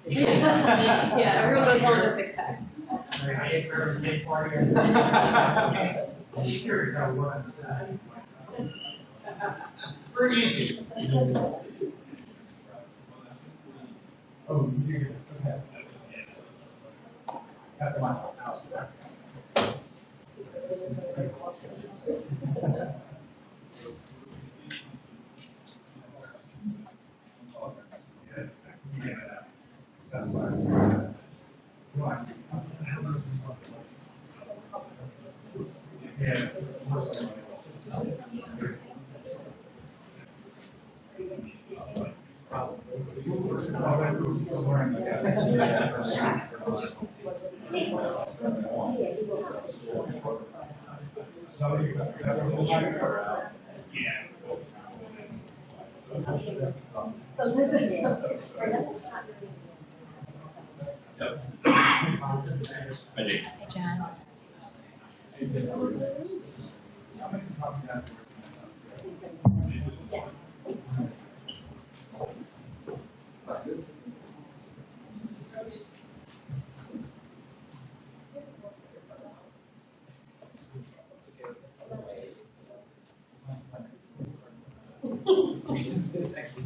Yeah, everyone goes on a six pack. Pretty easy. Oh, you're good. Okay. Got the mic. John.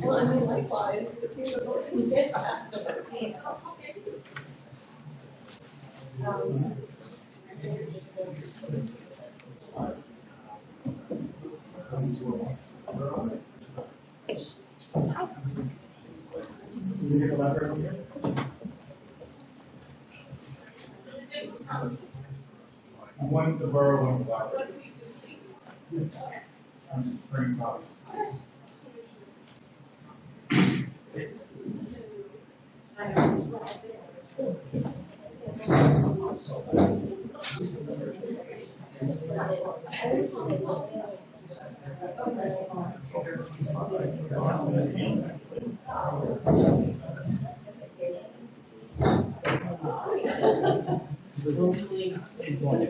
Well, I mean, likewise, it seems that we did have to work. One the borough, one the library. I'm just bringing copies.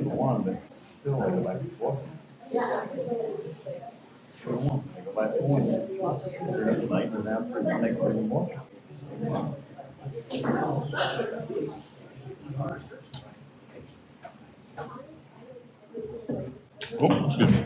One, but still like the night before. Yeah. Sure one, like the last one. They're the night and after the next morning walk. Oh, excuse me.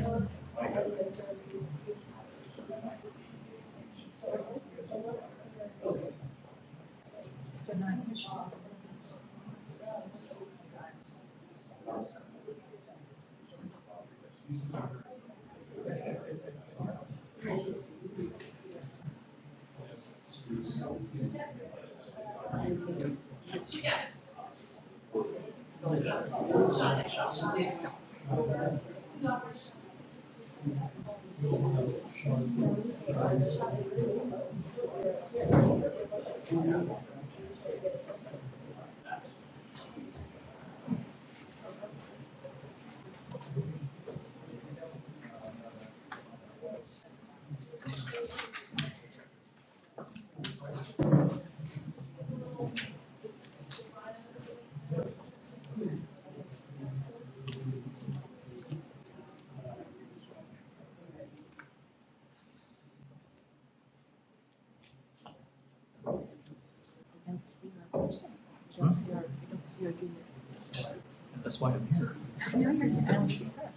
That's why I'm here. I know you're here. I don't see her.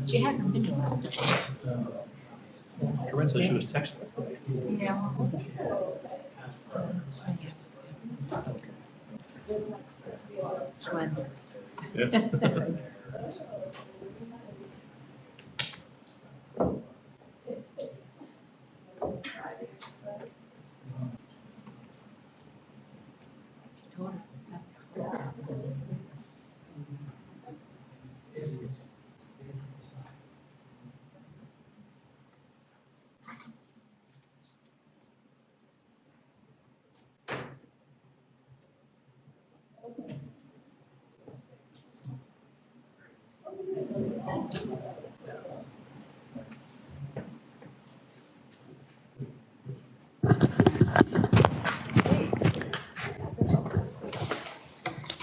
She hasn't been to us. Corinne said she was texting. Yeah. Slim. Yeah.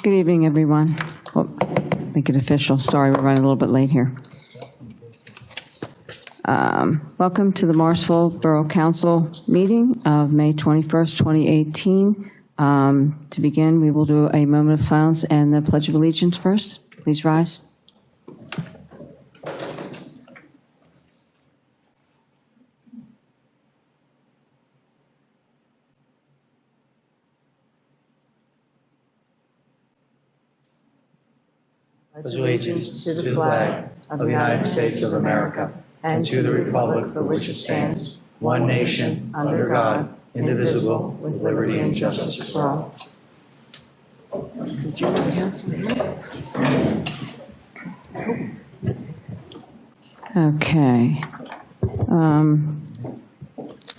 Good evening, everyone. Well, make it official. Sorry, we're running a little bit late here. Welcome to the Morrisville Borough Council meeting of May 21st, 2018. To begin, we will do a moment of silence and the Pledge of Allegiance first. Please rise. Allegiance to the flag of the United States of America and to the republic for which it stands, one nation, under God, indivisible, with liberty and justice for all. This is Junior Council. Okay.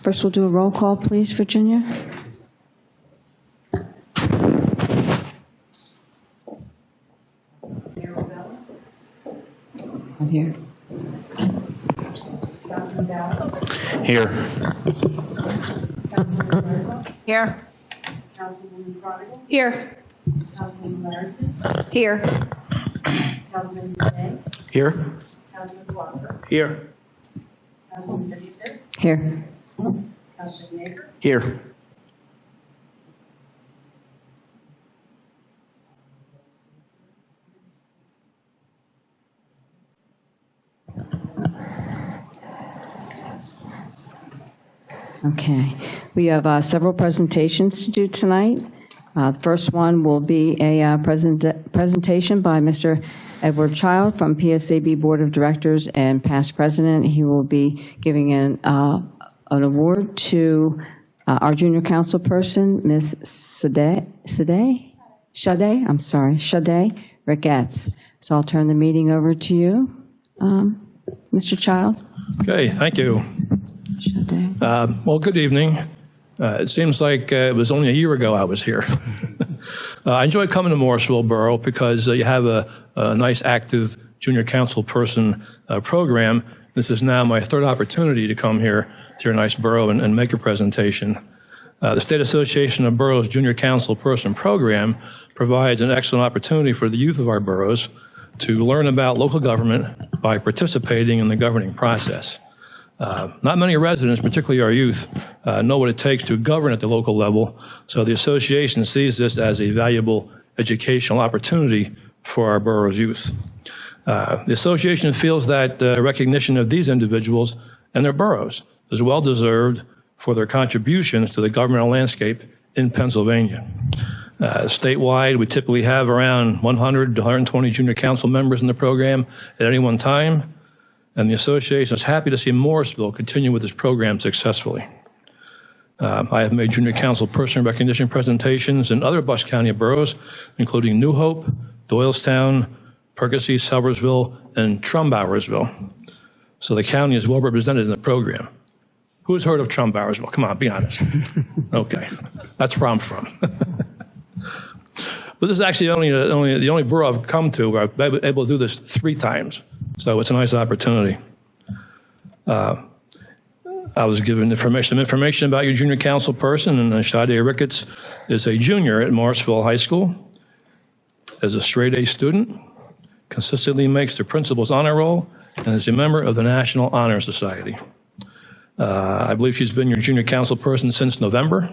First, we'll do a roll call, please, Virginia. Here. Here. Here. Councilwoman Prodigal? Here. Councilwoman Larson? Here. Councilman Day? Here. Councilman Walker? Here. Councilman Dexter? Here. Councilman Yeager? Here. Okay. We have several presentations to do tonight. The first one will be a presentation by Mr. Edward Child from PSAB Board of Directors and past president. He will be giving an award to our junior council person, Ms. Sade Ricketts. So I'll turn the meeting over to you, Mr. Child. Okay, thank you. Well, good evening. It seems like it was only a year ago I was here. I enjoy coming to Morrisville Borough because you have a nice active junior council person program. This is now my third opportunity to come here to your nice borough and make a presentation. The State Association of Boroughs Junior Council Person Program provides an excellent opportunity for the youth of our boroughs to learn about local government by participating in the governing process. Not many residents, particularly our youth, know what it takes to govern at the local level, so the association sees this as a valuable educational opportunity for our borough's youth. The association feels that recognition of these individuals and their boroughs is well deserved for their contributions to the governmental landscape in Pennsylvania. Statewide, we typically have around 100 to 120 junior council members in the program at any one time. And the association is happy to see Morrisville continue with this program successfully. I have made junior council person recognition presentations in other Bucks County boroughs, including New Hope, Doylestown, Percy, Selversville, and Trumbowersville. So the county is well represented in the program. Who's heard of Trumbowersville? Come on, be honest. Okay, that's where I'm from. But this is actually the only borough I've come to where I've been able to do this 3 times. So it's a nice opportunity. I was given some information about your junior council person, and Sade Ricketts is a junior at Morrisville High School, is a straight A student, consistently makes the principal's honor roll, and is a member of the National Honor Society. I believe she's been your junior council person since November,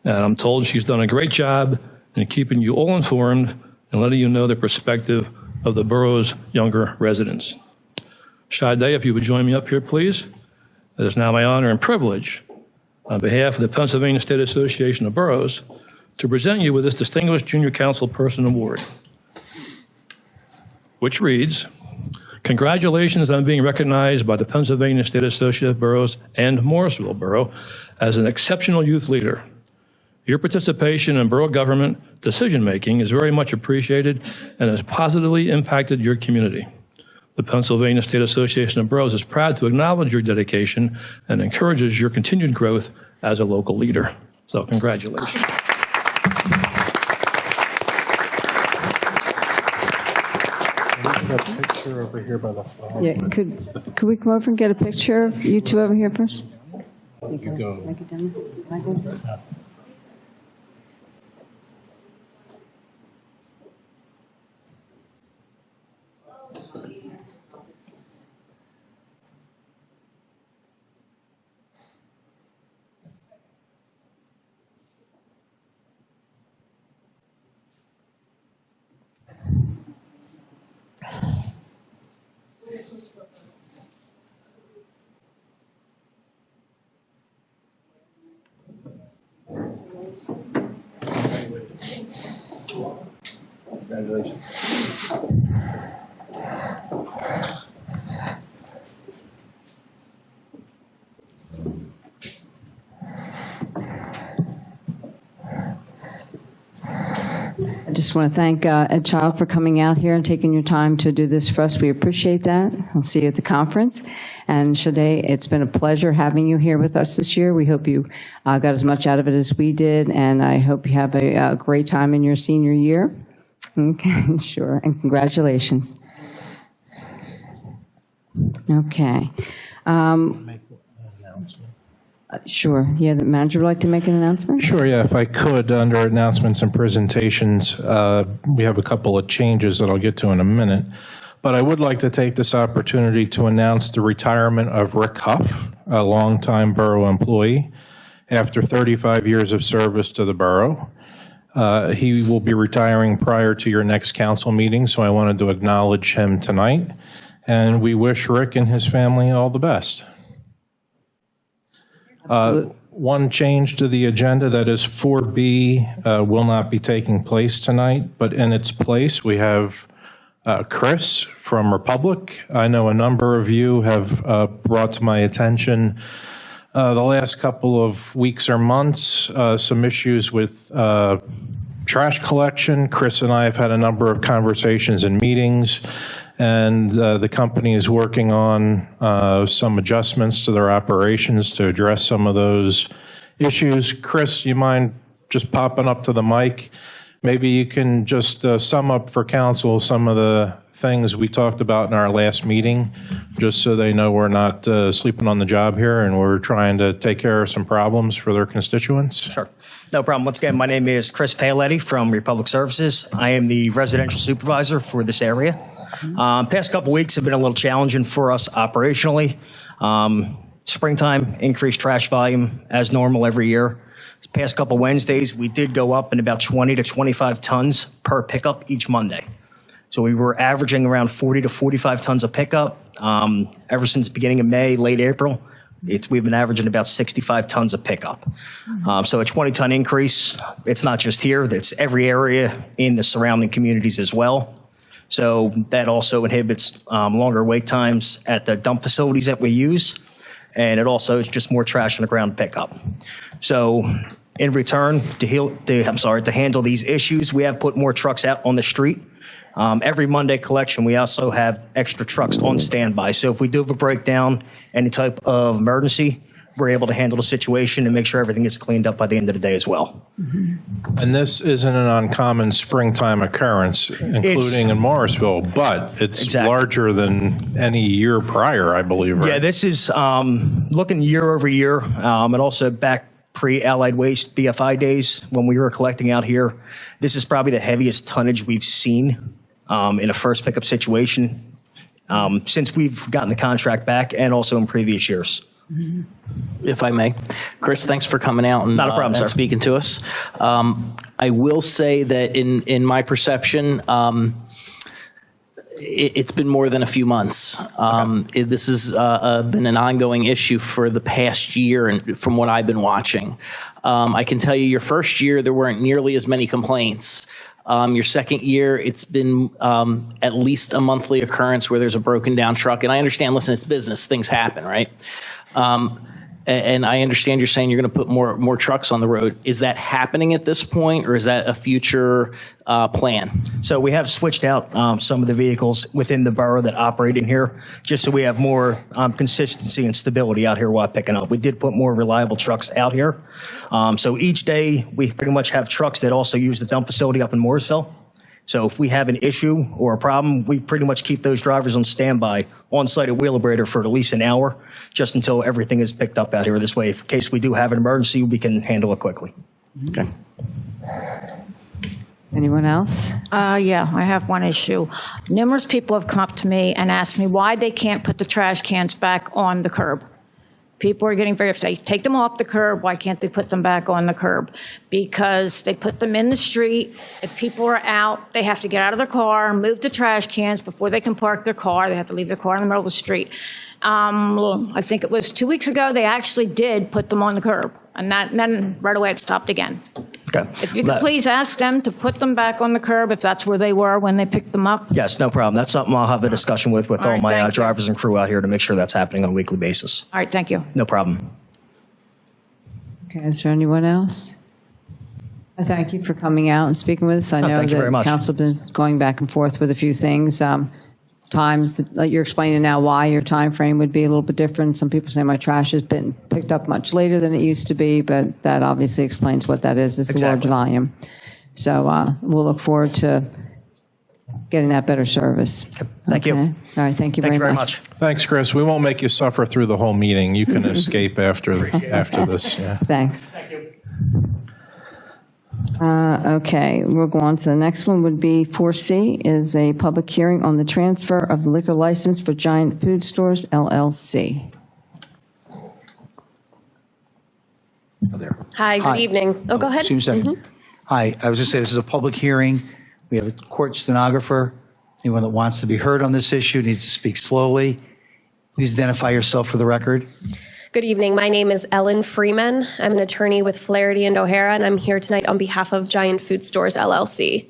and I'm told she's done a great job in keeping you all informed and letting you know the perspective of the borough's younger residents. Sade, if you would join me up here, please. It is now my honor and privilege, on behalf of the Pennsylvania State Association of Boroughs, to present you with this Distinguished Junior Council Person Award, which reads, Congratulations on being recognized by the Pennsylvania State Association of Boroughs and Morrisville Borough as an exceptional youth leader. Your participation in borough government decision-making is very much appreciated and has positively impacted your community. The Pennsylvania State Association of Boroughs is proud to acknowledge your dedication and encourages your continued growth as a local leader. So congratulations. A picture over here by the flower. Yeah, could we come over and get a picture of you two over here first? You go. Make it down there. Michael? Congratulations. I just want to thank Ed Child for coming out here and taking your time to do this for us. We appreciate that. I'll see you at the conference. And Shade, it's been a pleasure having you here with us this year. We hope you got as much out of it as we did, and I hope you have a great time in your senior year. Okay, sure, and congratulations. Okay. Sure. Yeah, the manager would like to make an announcement? Sure, yeah, if I could, under announcements and presentations, we have a couple of changes that I'll get to in a minute. But I would like to take this opportunity to announce the retirement of Rick Huff, a longtime borough employee, after 35 years of service to the borough. He will be retiring prior to your next council meeting, so I wanted to acknowledge him tonight. And we wish Rick and his family all the best. One change to the agenda, that is 4B, will not be taking place tonight, but in its place we have Chris from Republic. I know a number of you have brought to my attention the last couple of weeks or months some issues with trash collection. Chris and I have had a number of conversations and meetings, and the company is working on some adjustments to their operations to address some of those issues. Chris, you mind just popping up to the mic? Maybe you can just sum up for council some of the things we talked about in our last meeting, just so they know we're not sleeping on the job here and we're trying to take care of some problems for their constituents. Sure. No problem. Once again, my name is Chris Paoletti from Republic Services. I am the residential supervisor for this area. Past couple weeks have been a little challenging for us operationally. Springtime, increased trash volume as normal every year. Past couple Wednesdays, we did go up in about 20 to 25 tons per pickup each Monday. So we were averaging around 40 to 45 tons of pickup. Ever since the beginning of May, late April, we've been averaging about 65 tons of pickup. So a 20-ton increase. It's not just here, it's every area in the surrounding communities as well. So that also inhibits longer wait times at the dump facilities that we use. And it also is just more trash on the ground pickup. So in return, to handle these issues, we have put more trucks out on the street. Every Monday collection, we also have extra trucks on standby. So if we do have a breakdown, any type of emergency, we're able to handle the situation and make sure everything gets cleaned up by the end of the day as well. And this isn't an uncommon springtime occurrence, including in Morrisville, but it's Exactly. larger than any year prior, I believe, right? Yeah, this is looking year over year, and also back pre-Allied Waste BFI days when we were collecting out here. This is probably the heaviest tonnage we've seen in a first pickup situation since we've gotten the contract back, and also in previous years. If I may. Chris, thanks for coming out and, Not a problem, and sir. speaking to us. I will say that in my perception, it's been more than a few months. This has been an ongoing issue for the past year, and from what I've been watching. I can tell you your first year, there weren't nearly as many complaints. Your second year, it's been at least a monthly occurrence where there's a broken down truck. And I understand, listen, it's business, things happen, right? And I understand you're saying you're going to put more trucks on the road. Is that happening at this point, or is that a future plan? So we have switched out some of the vehicles within the borough that operate in here, just so we have more consistency and stability out here while picking up. We did put more reliable trucks out here. So each day we pretty much have trucks that also use the dump facility up in Morrisville. So if we have an issue or a problem, we pretty much keep those drivers on standby on site at Wheelabrator for at least an hour, just until everything is picked up out here. This way, in case we do have an emergency, we can handle it quickly. Okay. Anyone else? Yeah, I have one issue. Numerous people have come up to me and asked me why they can't put the trash cans back on the curb. People are getting very upset. Take them off the curb. Why can't they put them back on the curb? Because they put them in the street. If people are out, they have to get out of their car, move the trash cans before they can park their car. They have to leave their car in the middle of the street. I think it was 2 weeks ago, they actually did put them on the curb. And then right away it stopped again. Okay. If you could please ask them to put them back on the curb if that's where they were when they picked them up. Yes, no problem. That's something I'll have a discussion with all right, my thank you. drivers and crew out here to make sure that's happening on a weekly basis. All right, thank you. No problem. Okay, is there anyone else? I thank you for coming out and speaking with us. I know thank you very that much. council has been going back and forth with a few things. Times that you're explaining now why your time frame would be a little bit different. Some people say my trash has been picked up much later than it used to be, but that obviously explains what that is. It's the large Exactly. volume. So we'll look forward to getting that better service. Thank you. Okay? All right, thank you Thank you very very much. much. Thanks, Chris. We won't make you suffer through the whole meeting. You can escape after this. Yeah. Thanks. Thank you. Okay, we'll go on to the next one. Would be 4C is a public hearing on the transfer of the liquor license for Giant Food Stores LLC. Hi, good evening. Oh, go ahead. Excuse me a second. Hi, I was just saying, this is a public hearing. We have a court stenographer. Anyone that wants to be heard on this issue needs to speak slowly. Please identify yourself for the record. Good evening. My name is Ellen Freeman. I'm an attorney with Flaherty and O'Hara, and I'm here tonight on behalf of Giant Food Stores LLC.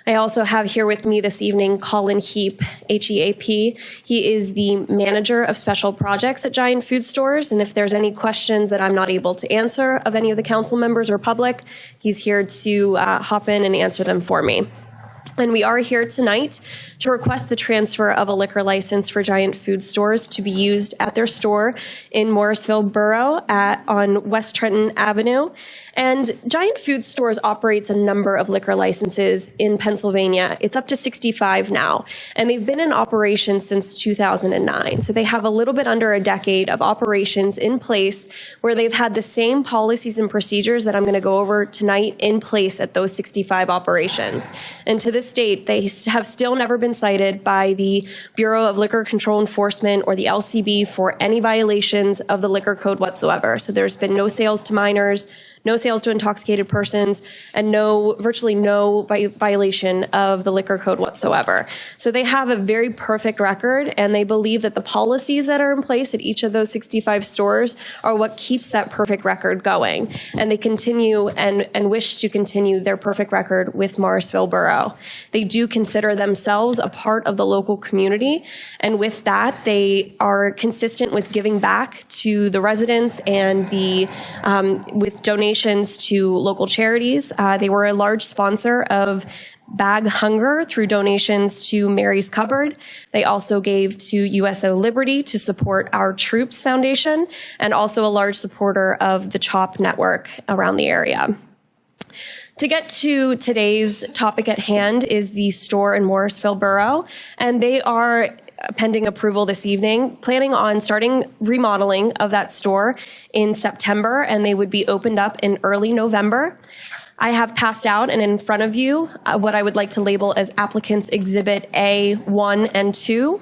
I also have here with me this evening Colin Heap, H-E-A-P. He is the manager of special projects at Giant Food Stores, and if there's any questions that I'm not able to answer of any of the council members or public, he's here to hop in and answer them for me. And we are here tonight to request the transfer of a liquor license for Giant Food Stores to be used at their store in Morrisville Borough on West Trenton Avenue. And Giant Food Stores operates a number of liquor licenses in Pennsylvania. It's up to 65 now, and they've been in operation since 2009. So they have a little bit under a decade of operations in place where they've had the same policies and procedures that I'm going to go over tonight in place at those 65 operations. And to this date, they have still never been cited by the Bureau of Liquor Control Enforcement or the LCB for any violations of the liquor code whatsoever. So there's been no sales to minors, no sales to intoxicated persons, and virtually no violation of the liquor code whatsoever. So they have a very perfect record, and they believe that the policies that are in place at each of those 65 stores are what keeps that perfect record going. And they continue and wish to continue their perfect record with Morrisville Borough. They do consider themselves a part of the local community, and with that, they are consistent with giving back to the residents and with donations to local charities. They were a large sponsor of Bag Hunger through donations to Mary's Cupboard. They also gave to USO Liberty to support Our Troops Foundation, and also a large supporter of the CHOP network around the area. To get to today's topic at hand is the store in Morrisville Borough, and they are pending approval this evening, planning on starting remodeling of that store in September, and they would be opened up in early November. I have passed out and in front of you what I would like to label as applicants exhibit A1 and 2.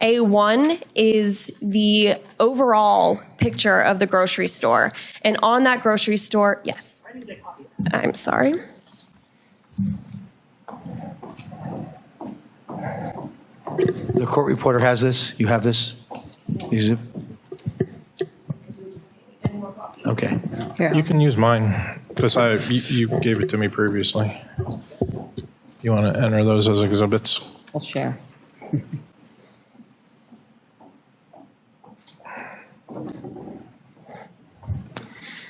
A1 is the overall picture of the grocery store. And on that grocery store, yes. I'm sorry. The court reporter has this. You have this? Use it. Okay. You can use mine because you gave it to me previously. You want to enter those as exhibits? I'll share.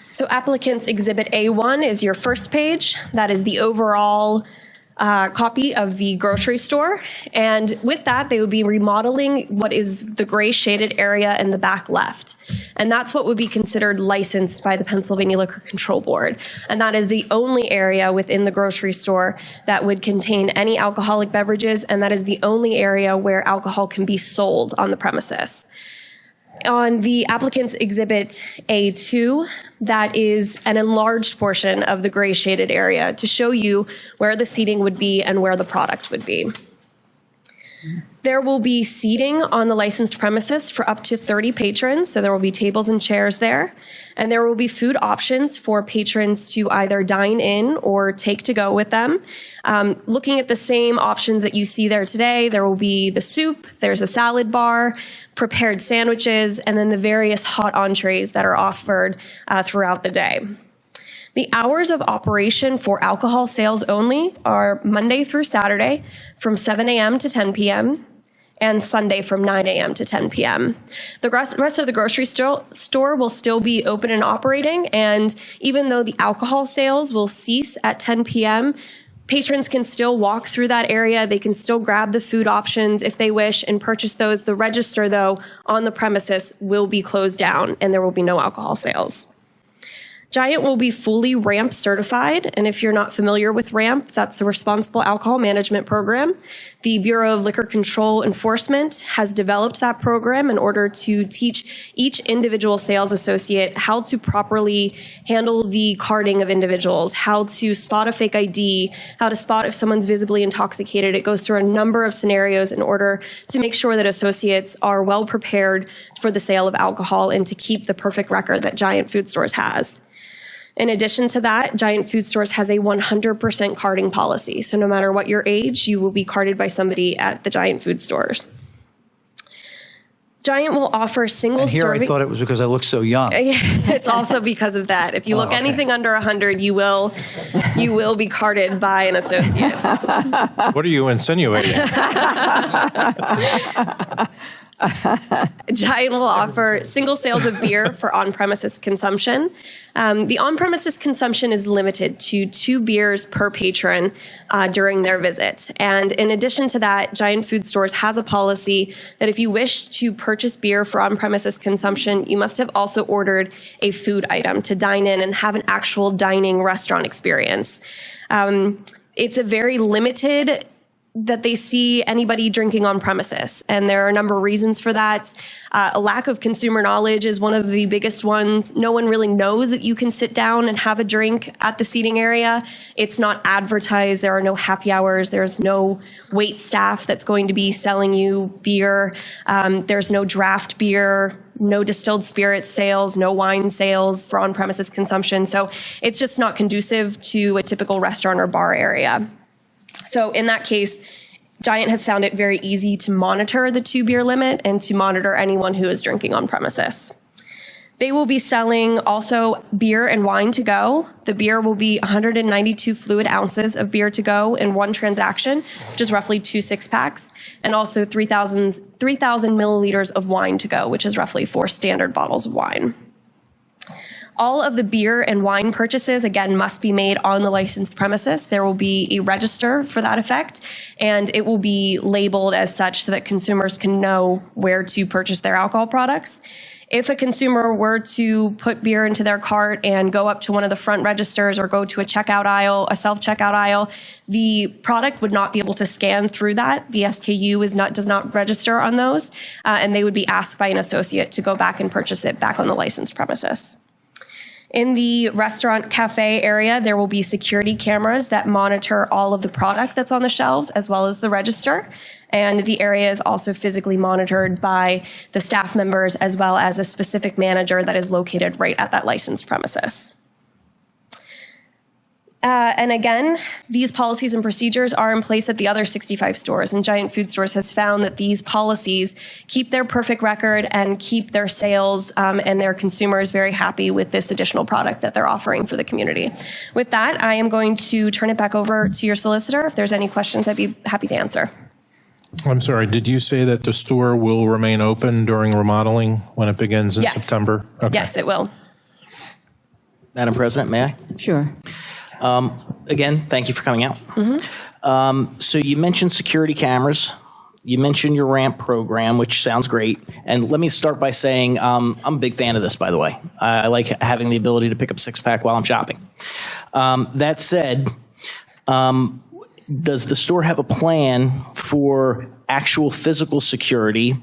So applicant's Exhibit A1 is your first page. That is the overall copy of the grocery store. And with that, they would be remodeling what is the gray shaded area in the back left. And that's what would be considered licensed by the Pennsylvania Liquor Control Board. And that is the only area within the grocery store that would contain any alcoholic beverages. And that is the only area where alcohol can be sold on the premises. On the applicant's Exhibit A2, that is an enlarged portion of the gray shaded area to show you where the seating would be and where the product would be. There will be seating on the licensed premises for up to 30 patrons, so there will be tables and chairs there. And there will be food options for patrons to either dine in or take to go with them. Looking at the same options that you see there today, there will be the soup, there's a salad bar, prepared sandwiches, and then the various hot entrees that are offered throughout the day. The hours of operation for alcohol sales only are Monday through Saturday from 7 a.m. to 10 p.m. and Sunday from 9 a.m. to 10 p.m. The rest of the grocery store will still be open and operating, and even though the alcohol sales will cease at 10 p.m., patrons can still walk through that area. They can still grab the food options if they wish and purchase those. The register, though, on the premises will be closed down, and there will be no alcohol sales. Giant will be fully RAMP certified, and if you're not familiar with RAMP, that's the Responsible Alcohol Management Program. The Bureau of Liquor Control Enforcement has developed that program in order to teach each individual sales associate how to properly handle the carding of individuals, how to spot a fake ID, how to spot if someone's visibly intoxicated. It goes through a number of scenarios in order to make sure that associates are well prepared for the sale of alcohol and to keep the perfect record that Giant Food Stores has. In addition to that, Giant Food Stores has a 100% carding policy. So no matter what your age, you will be carded by somebody at the Giant Food Stores. Giant will offer single serving. I thought it was because I look so young. It's also because of that. If you look anything under 100, you will be carded by an associate. What are you insinuating? Giant will offer single sales of beer for on-premises consumption. The on-premises consumption is limited to 2 beers per patron during their visit. And in addition to that, Giant Food Stores has a policy that if you wish to purchase beer for on-premises consumption, you must have also ordered a food item to dine in and have an actual dining restaurant experience. It's a very limited that they see anybody drinking on premises. And there are a number of reasons for that. A lack of consumer knowledge is one of the biggest ones. No one really knows that you can sit down and have a drink at the seating area. It's not advertised. There are no happy hours. There's no wait staff that's going to be selling you beer. There's no draft beer, no distilled spirit sales, no wine sales for on-premises consumption. So it's just not conducive to a typical restaurant or bar area. So in that case, Giant has found it very easy to monitor the 2 beer limit and to monitor anyone who is drinking on premises. They will be selling also beer and wine to go. The beer will be 192 fluid ounces of beer to go in one transaction, which is roughly 2 6-packs, and also 3,000 milliliters of wine to go, which is roughly 4 standard bottles of wine. All of the beer and wine purchases, again, must be made on the licensed premises. There will be a register for that effect, and it will be labeled as such so that consumers can know where to purchase their alcohol products. If a consumer were to put beer into their cart and go up to one of the front registers or go to a checkout aisle, a self-checkout aisle, the product would not be able to scan through that. The SKU does not register on those, and they would be asked by an associate to go back and purchase it back on the licensed premises. In the restaurant cafe area, there will be security cameras that monitor all of the product that's on the shelves as well as the register. And the area is also physically monitored by the staff members as well as a specific manager that is located right at that licensed premises. And again, these policies and procedures are in place at the other 65 stores, and Giant Food Stores has found that these policies keep their perfect record and keep their sales and their consumers very happy with this additional product that they're offering for the community. With that, I am going to turn it back over to your solicitor. If there's any questions, I'd be happy to answer. I'm sorry, did you say that the store will remain open during remodeling when it begins in Yes. September? Okay. Yes, it will. Madam President, may I? Sure. Again, thank you for coming out. So you mentioned security cameras. You mentioned your ramp program, which sounds great. And let me start by saying I'm a big fan of this, by the way. I like having the ability to pick up a six-pack while I'm shopping. That said, does the store have a plan for actual physical security?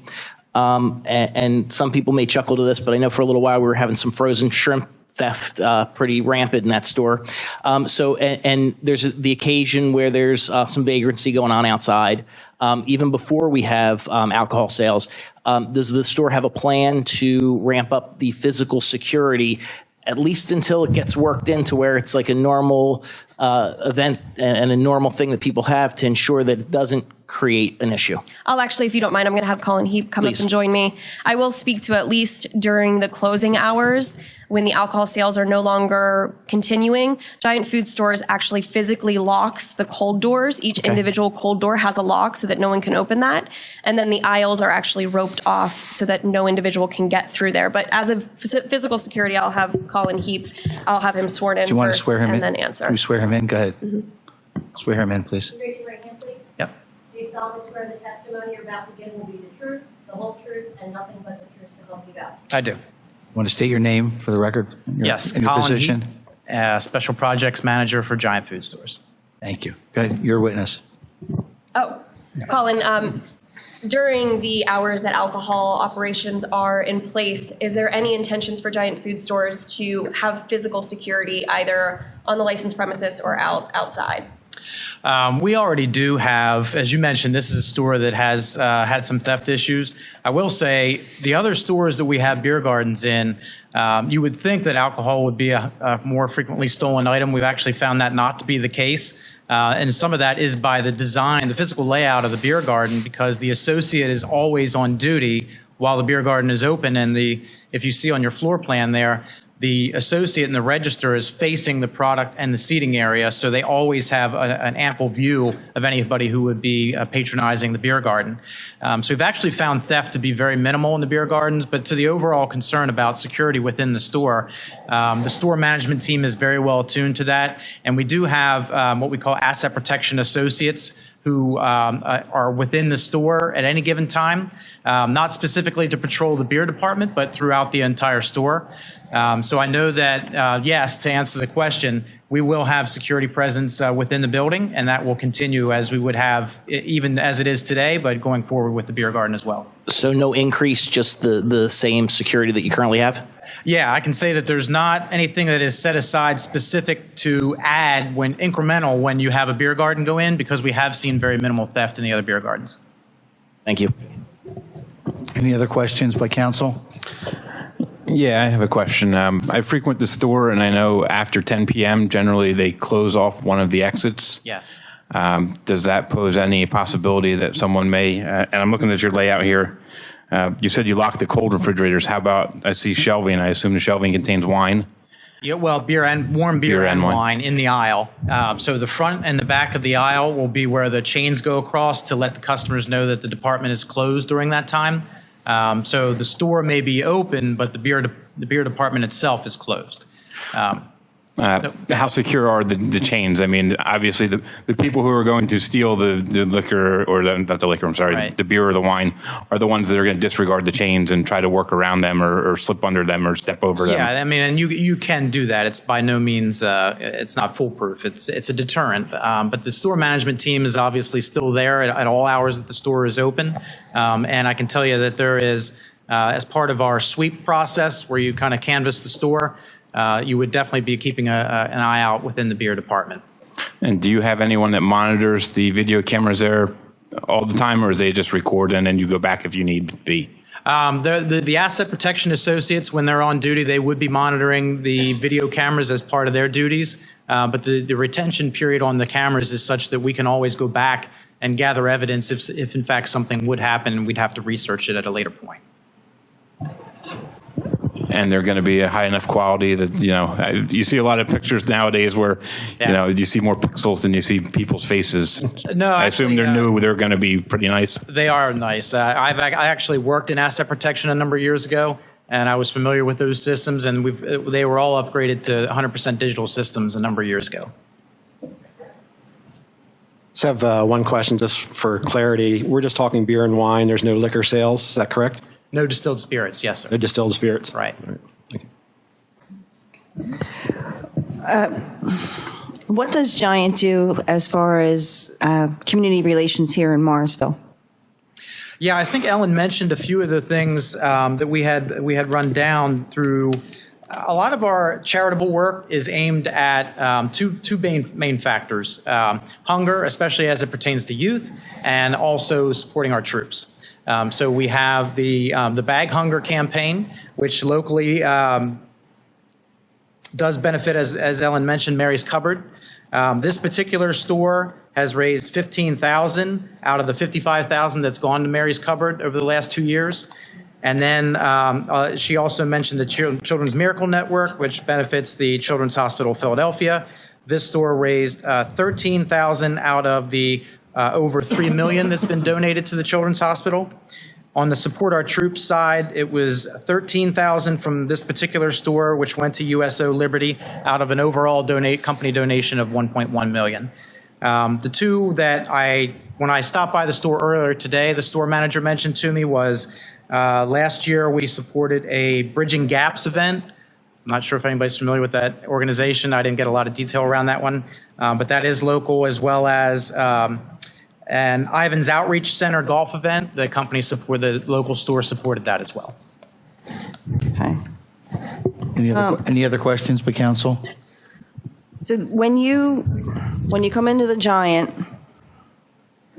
And some people may chuckle to this, but I know for a little while we were having some frozen shrimp theft pretty rampant in that store. And there's the occasion where there's some vagrancy going on outside. Even before we have alcohol sales, does the store have a plan to ramp up the physical security, at least until it gets worked into where it's like a normal event and a normal thing that people have to ensure that it doesn't create an issue? I'll actually, if you don't mind, I'm going to have Colin Heap come Please. up and join me. I will speak to at least during the closing hours when the alcohol sales are no longer continuing. Giant Food Stores actually physically locks the cold doors. Each individual cold door has a lock so that no one can open that. And then the aisles are actually roped off so that no individual can get through there. But as of physical security, I'll have Colin Heap, I'll have him sworn in Do you want to first swear him in? and then answer. You swear him in? Go ahead. Swear him in, please. Raise your right hand, please. Yep. Do you solemnly swear the testimony you're about to give will be the truth, the whole truth, and nothing but the truth to help you God? I do. Want to state your name for the record? Yes, In your Colin position? Heap, Special Projects Manager for Giant Food Stores. Thank you. Go ahead. You're a witness. Oh, Colin, during the hours that alcohol operations are in place, is there any intentions for Giant Food Stores to have physical security either on the licensed premises or outside? We already do have, as you mentioned, this is a store that has had some theft issues. I will say the other stores that we have beer gardens in, you would think that alcohol would be a more frequently stolen item. We've actually found that not to be the case. And some of that is by the design, the physical layout of the beer garden, because the associate is always on duty while the beer garden is open. And if you see on your floor plan there, the associate in the register is facing the product and the seating area, so they always have an ample view of anybody who would be patronizing the beer garden. So we've actually found theft to be very minimal in the beer gardens, but to the overall concern about security within the store management team is very well attuned to that, and we do have what we call asset protection associates who are within the store at any given time, not specifically to patrol the beer department, but throughout the entire store. So I know that, yes, to answer the question, we will have security presence within the building, and that will continue as we would have, even as it is today, but going forward with the beer garden as well. So no increase, just the same security that you currently have? Yeah, I can say that there's not anything that is set aside specific to add when incremental when you have a beer garden go in, because we have seen very minimal theft in the other beer gardens. Thank you. Any other questions by council? Yeah, I have a question. I frequent the store, and I know after 10 p.m., generally they close off one of the exits. Yes. Does that pose any possibility that someone may, and I'm looking at your layout here, you said you lock the cold refrigerators. How about, I see shelving. I assume the shelving contains wine. Yeah, well, warm beer and wine in the aisle. So the front and the back of the aisle will be where the chains go across to let the customers know that the department is closed during that time. So the store may be open, but the beer department itself is closed. How secure are the chains? I mean, obviously the people who are going to steal the liquor, or not the liquor, I'm sorry, Right. the beer or the wine, are the ones that are going to disregard the chains and try to work around them or slip under them or step over them. Yeah, I mean, and you can do that. It's by no means, it's not foolproof. It's a deterrent. But the store management team is obviously still there at all hours that the store is open. And I can tell you that there is, as part of our sweep process where you kind of canvass the store, you would definitely be keeping an eye out within the beer department. And do you have anyone that monitors the video cameras there all the time, or is they just record and then you go back if you need to be? The asset protection associates, when they're on duty, they would be monitoring the video cameras as part of their duties. But the retention period on the cameras is such that we can always go back and gather evidence if in fact something would happen. We'd have to research it at a later point. And they're going to be a high enough quality that, you see a lot of pictures nowadays where, you see more pixels than you see people's faces. No, I assume they're new. They're going to be pretty nice. They are nice. I actually worked in asset protection a number of years ago, and I was familiar with those systems, and they were all upgraded to 100% digital systems a number of years ago. Just have one question just for clarity. We're just talking beer and wine. There's no liquor sales. Is that correct? No distilled spirits, yes, sir. No distilled spirits. Right. Thank you. What does Giant do as far as community relations here in Morrisville? Yeah, I think Ellen mentioned a few of the things that we had run down through. A lot of our charitable work is aimed at two main factors: hunger, especially as it pertains to youth, and also supporting our troops. So we have the Bag Hunger campaign, which locally does benefit, as Ellen mentioned, Mary's Cupboard. This particular store has raised $15,000 out of the $55,000 that's gone to Mary's Cupboard over the last 2 years. And then she also mentioned the Children's Miracle Network, which benefits the Children's Hospital of Philadelphia. This store raised $13,000 out of the over $3 million that's been donated to the Children's Hospital. On the Support Our Troops side, it was $13,000 from this particular store, which went to USO Liberty out of an overall company donation of $1.1 million. The two that when I stopped by the store earlier today, the store manager mentioned to me was last year we supported a Bridging Gaps event. I'm not sure if anybody's familiar with that organization. I didn't get a lot of detail around that one, but that is local, as well as an Ivan's Outreach Center golf event. The the local store supported that as well. Okay. Any other questions by council? So when you come into the Giant,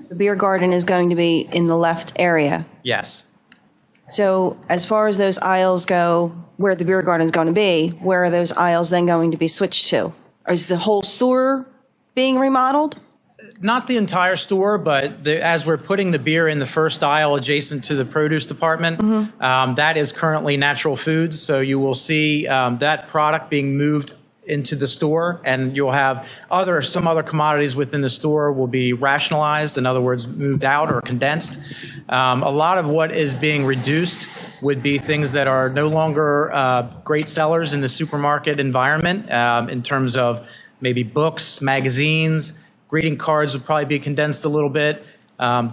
the beer garden is going to be in the left area. Yes. So as far as those aisles go, where the beer garden is going to be, where are those aisles then going to be switched to? Is the whole store being remodeled? Not the entire store, but as we're putting the beer in the first aisle adjacent to the produce department, that is currently natural foods. So you will see that product being moved into the store, and you'll have some other commodities within the store will be rationalized, in other words, moved out or condensed. A lot of what is being reduced would be things that are no longer great sellers in the supermarket environment, in terms of maybe books, magazines. Greeting cards would probably be condensed a little bit.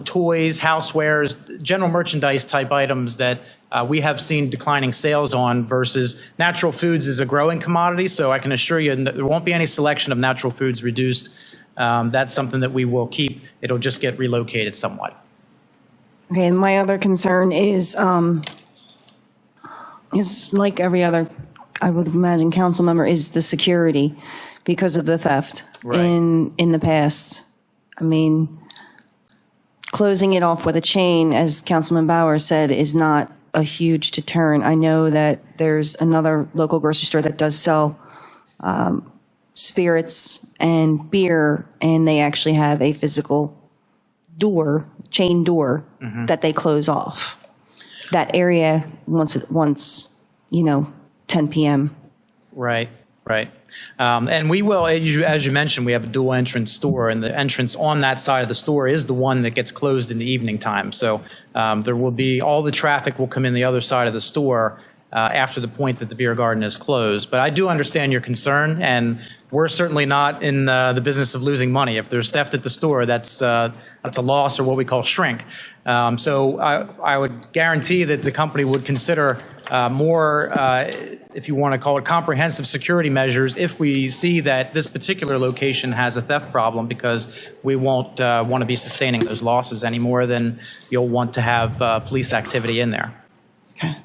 Toys, housewares, general merchandise type items that we have seen declining sales on, versus natural foods is a growing commodity. So I can assure you there won't be any selection of natural foods reduced. That's something that we will keep. It'll just get relocated somewhat. Okay, and my other concern is like every other, I would imagine, council member, is the security because of the theft in the past. I mean, closing it off with a chain, as Councilman Bauer said, is not a huge deterrent. I know that there's another local grocery store that does sell spirits and beer, and they actually have a physical chain door that they close off. That area once 10 p.m. Right. And we will, as you mentioned, we have a dual entrance store, and the entrance on that side of the store is the one that gets closed in the evening time. So there will be, all the traffic will come in the other side of the store after the point that the beer garden is closed. But I do understand your concern, and we're certainly not in the business of losing money. If there's theft at the store, that's a loss, or what we call shrink. So I would guarantee that the company would consider more, if you want to call it, comprehensive security measures if we see that this particular location has a theft problem, because we won't want to be sustaining those losses any more than you'll want to have police activity in there. Okay.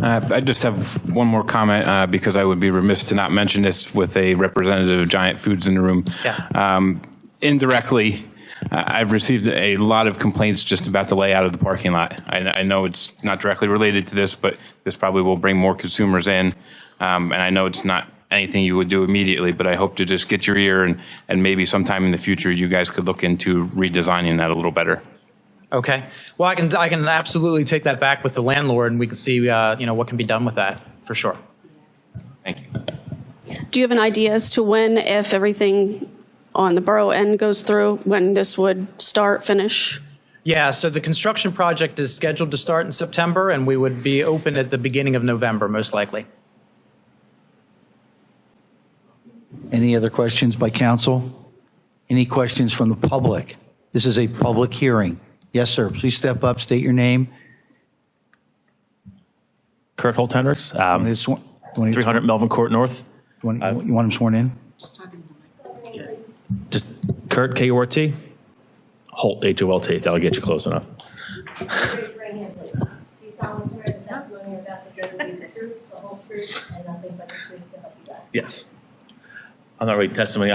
I just have one more comment, because I would be remiss to not mention this with a representative of Giant Foods in the room. Yeah. Indirectly, I've received a lot of complaints just about the layout of the parking lot. I know it's not directly related to this, but this probably will bring more consumers in. And I know it's not anything you would do immediately, but I hope to just get your ear and maybe sometime in the future you guys could look into redesigning that a little better. Okay. Well, I can absolutely take that back with the landlord, and we can see what can be done with that for sure. Thank you. Do you have an idea as to when, if everything on the borough end goes through, when this would start, finish? Yeah, so the construction project is scheduled to start in September, and we would be open at the beginning of November, most likely. Any other questions by council? Any questions from the public? This is a public hearing. Yes, sir. Please step up, state your name. Kurt Holt Hendricks, 300 Melvin Court North. You want him sworn in? Just Kurt, K-U-R-T, Holt, H-O-L-T. That'll get you close enough. Raise your right hand, please. Do you solemnly swear the testimony you're about to give will be the truth, the whole truth, and nothing but the truth to help you God? Yes. I'm not reading testimony.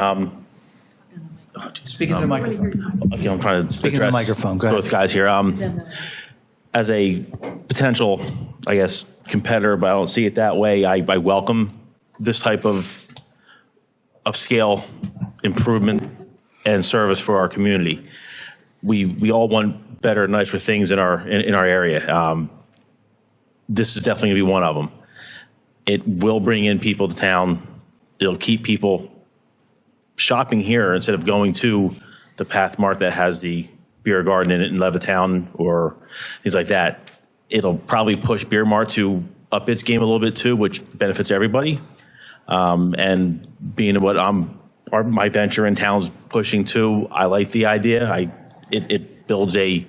Speak into the microphone. Okay, I'm trying to Speak into the address microphone. Go ahead. both guys here. As a potential, I guess, competitor, but I don't see it that way. I welcome this type of upscale improvement and service for our community. We all want better and nicer things in our area. This is definitely going to be one of them. It will bring in people to town. It'll keep people shopping here instead of going to the Pathmark that has the beer garden in it in Levittown or things like that. It'll probably push Beer Mart to up its game a little bit too, which benefits everybody. And being what my venture in town's pushing too, I like the idea. It builds an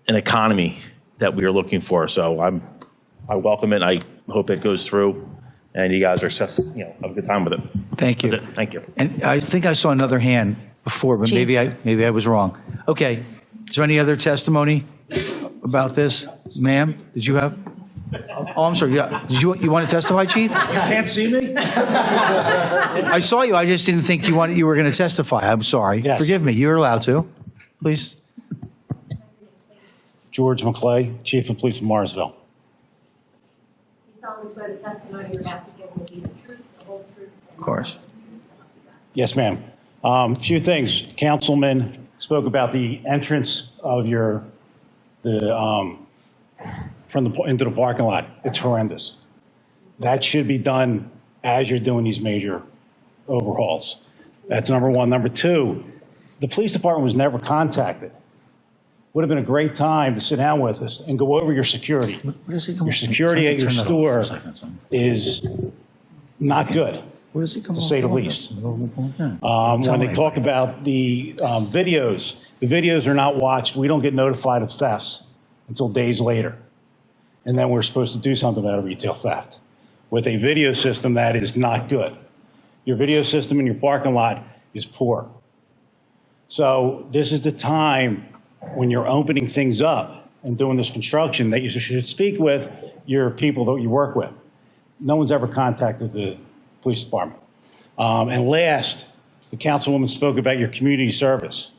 economy that we are looking for. So I welcome it. I hope it goes through, and you guys are have a good time with it. Thank you. That's it. Thank you. And I think I saw another hand before, but maybe I was wrong. Okay. Is there any other testimony about this? Ma'am, did you have? Oh, I'm sorry. Yeah. Did you want to testify, Chief? You can't see me? I saw you. I just didn't think you were going to testify. I'm sorry. Yes. Forgive me. You're allowed to. Please. George McClay, Chief of Police of Morrisville. You solemnly swear the testimony you're about to give will be the truth, the whole truth, and Of course. Yes, ma'am. Few things. Councilman spoke about the entrance of into the parking lot. It's horrendous. That should be done as you're doing these major overhauls. That's number one. Number two, the police department was never contacted. Would have been a great time to sit down with us and go over your security. Your security at your store is not good, to say the least. When they talk about the videos are not watched. We don't get notified of thefts until days later. And then we're supposed to do something about a retail theft with a video system that is not good. Your video system in your parking lot is poor. So this is the time when you're opening things up and doing this construction that you should speak with your people that you work with. No one's ever contacted the police department. And last, the councilwoman spoke about your community service.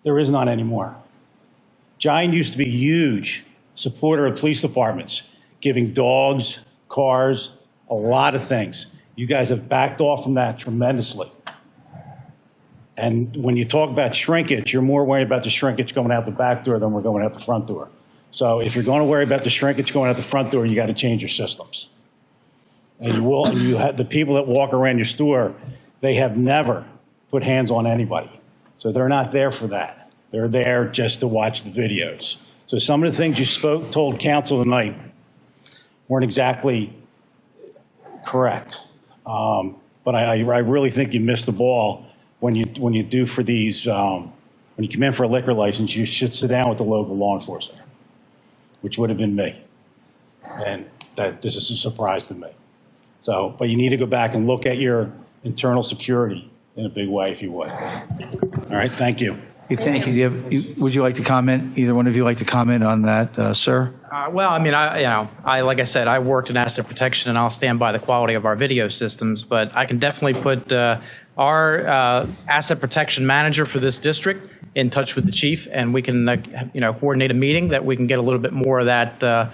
There is none anymore. Giant used to be a huge supporter of police departments, giving dogs, cars, a lot of things. You guys have backed off from that tremendously. And when you talk about shrinkage, you're more worried about the shrinkage going out the back door than we're going out the front door. So if you're going to worry about the shrinkage going out the front door, you got to change your systems. And you will. And you have the people that walk around your store, they have never put hands on anybody. So they're not there for that. They're there just to watch the videos. So some of the things you told council tonight weren't exactly correct. But I really think you missed the ball when you do for these, when you come in for a liquor license, you should sit down with the local law enforcement, which would have been me. And this is a surprise to me. So, but you need to go back and look at your internal security in a big way if you would. All right, thank you. Hey, thank you. Would you like to comment? Either one of you like to comment on that, sir? Well, I mean, like I said, I worked in asset protection, and I'll stand by the quality of our video systems. But I can definitely put our asset protection manager for this district in touch with the chief, and we can, coordinate a meeting that we can get a little bit more of that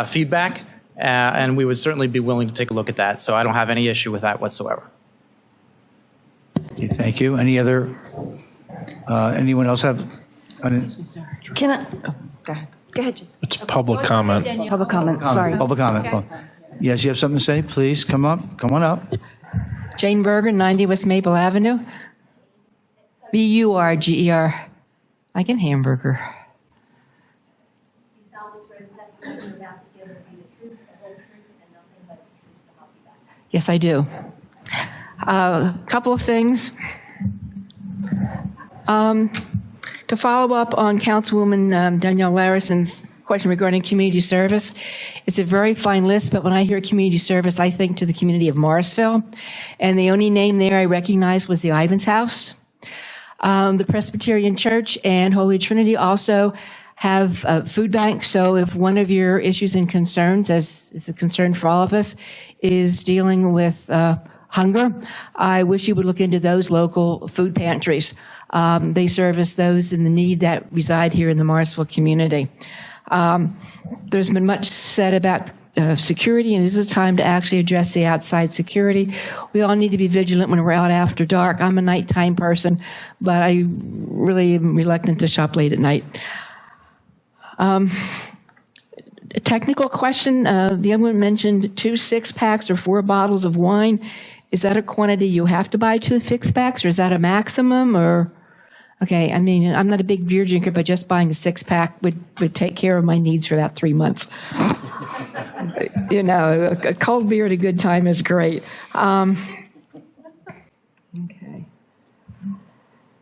feedback, and we would certainly be willing to take a look at that. So I don't have any issue with that whatsoever. Okay, thank you. Anyone else have? Can I, oh, go ahead. Go ahead, Jim. It's public comment. Public comment, sorry. Public comment. Yes, you have something to say? Please, come on up. Jane Berger, 90 West Maple Avenue. Burger, like in hamburger. You solemnly swear the testimony you're about to give will be the truth, the whole truth, and nothing but the truth to help you God? Yes, I do. A couple of things. To follow up on Councilwoman Danielle Larrison's question regarding community service, it's a very fine list, but when I hear community service, I think to the community of Morrisville, and the only name there I recognized was the Ivans House. The Presbyterian Church and Holy Trinity also have food banks, so if one of your issues and concerns, as is a concern for all of us, is dealing with hunger, I wish you would look into those local food pantries. They service those in the need that reside here in the Morrisville community. There's been much said about security, and this is a time to actually address the outside security. We all need to be vigilant when we're out after dark. I'm a nighttime person, but I really am reluctant to shop late at night. A technical question, the young woman mentioned 2 6-packs or 4 bottles of wine. Is that a quantity you have to buy 2 6-packs, or is that a maximum, or? Okay, I mean, I'm not a big beer drinker, but just buying a 6-pack would take care of my needs for about 3 months. A cold beer at a good time is great.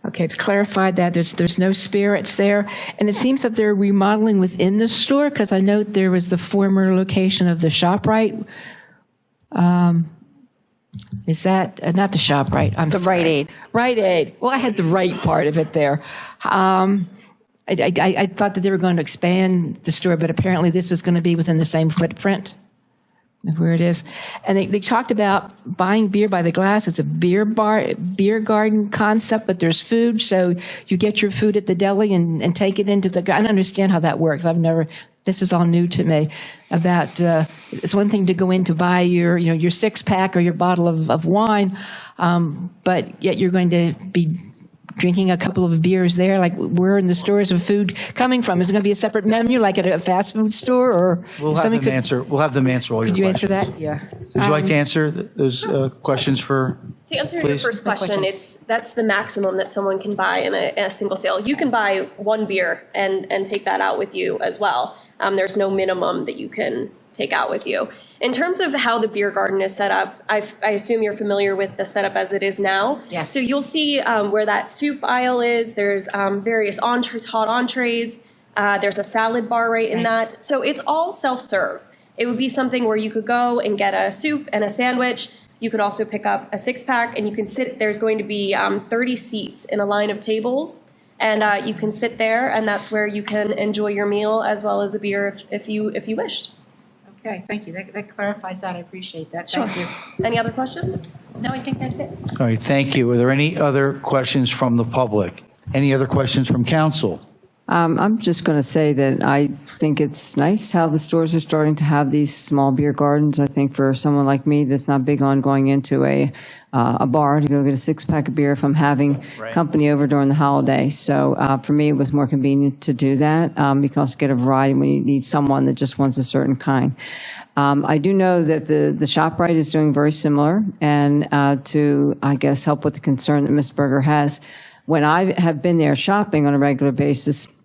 Okay, it's clarified that there's no spirits there. And it seems that they're remodeling within the store, because I note there was the former location of the ShopRite. Is that not the ShopRite? I'm sorry. Rite Aid. Rite Aid. Well, I had the right part of it there. I thought that they were going to expand the store, but apparently this is going to be within the same footprint of where it is. And they talked about buying beer by the glass. It's a beer garden concept, but there's food, so you get your food at the deli and take it into the. I don't understand how that works. This is all new to me. It's one thing to go in to buy your 6-pack or your bottle of wine, but yet you're going to be drinking a couple of beers there. Like, where in the stores of food coming from? Is it going to be a separate menu, like at a fast food store, or We'll have them answer all your questions. Could you answer that? Yeah. Would you like to answer those questions for? To answer please? your first question, that's the maximum that someone can buy in a single sale. You can buy 1 beer and take that out with you as well. There's no minimum that you can take out with you. In terms of how the beer garden is set up, I assume you're familiar with the setup as it is now. Yes. So you'll see where that soup aisle is. There's various entrees, hot entrees. There's a salad bar right in that. So it's all self-serve. It would be something where you could go and get a soup and a sandwich. You could also pick up a 6-pack, and you can sit. There's going to be 30 seats in a line of tables. And you can sit there, and that's where you can enjoy your meal as well as a beer if you wished. Okay, thank you. That clarifies that. I appreciate that. Sure. Thank you. Any other questions? No, I think that's it. All right, thank you. Are there any other questions from the public? Any other questions from council? I'm just going to say that I think it's nice how the stores are starting to have these small beer gardens. I think for someone like me that's not big on going into a bar to go get a 6-pack of beer if I'm having company over during the holiday. So for me, it was more convenient to do that. You can also get a variety when you need someone that just wants a certain kind. I do know that the ShopRite is doing very similar, and to, I guess, help with the concern that Ms. Berger has, when I have been there shopping on a regular basis,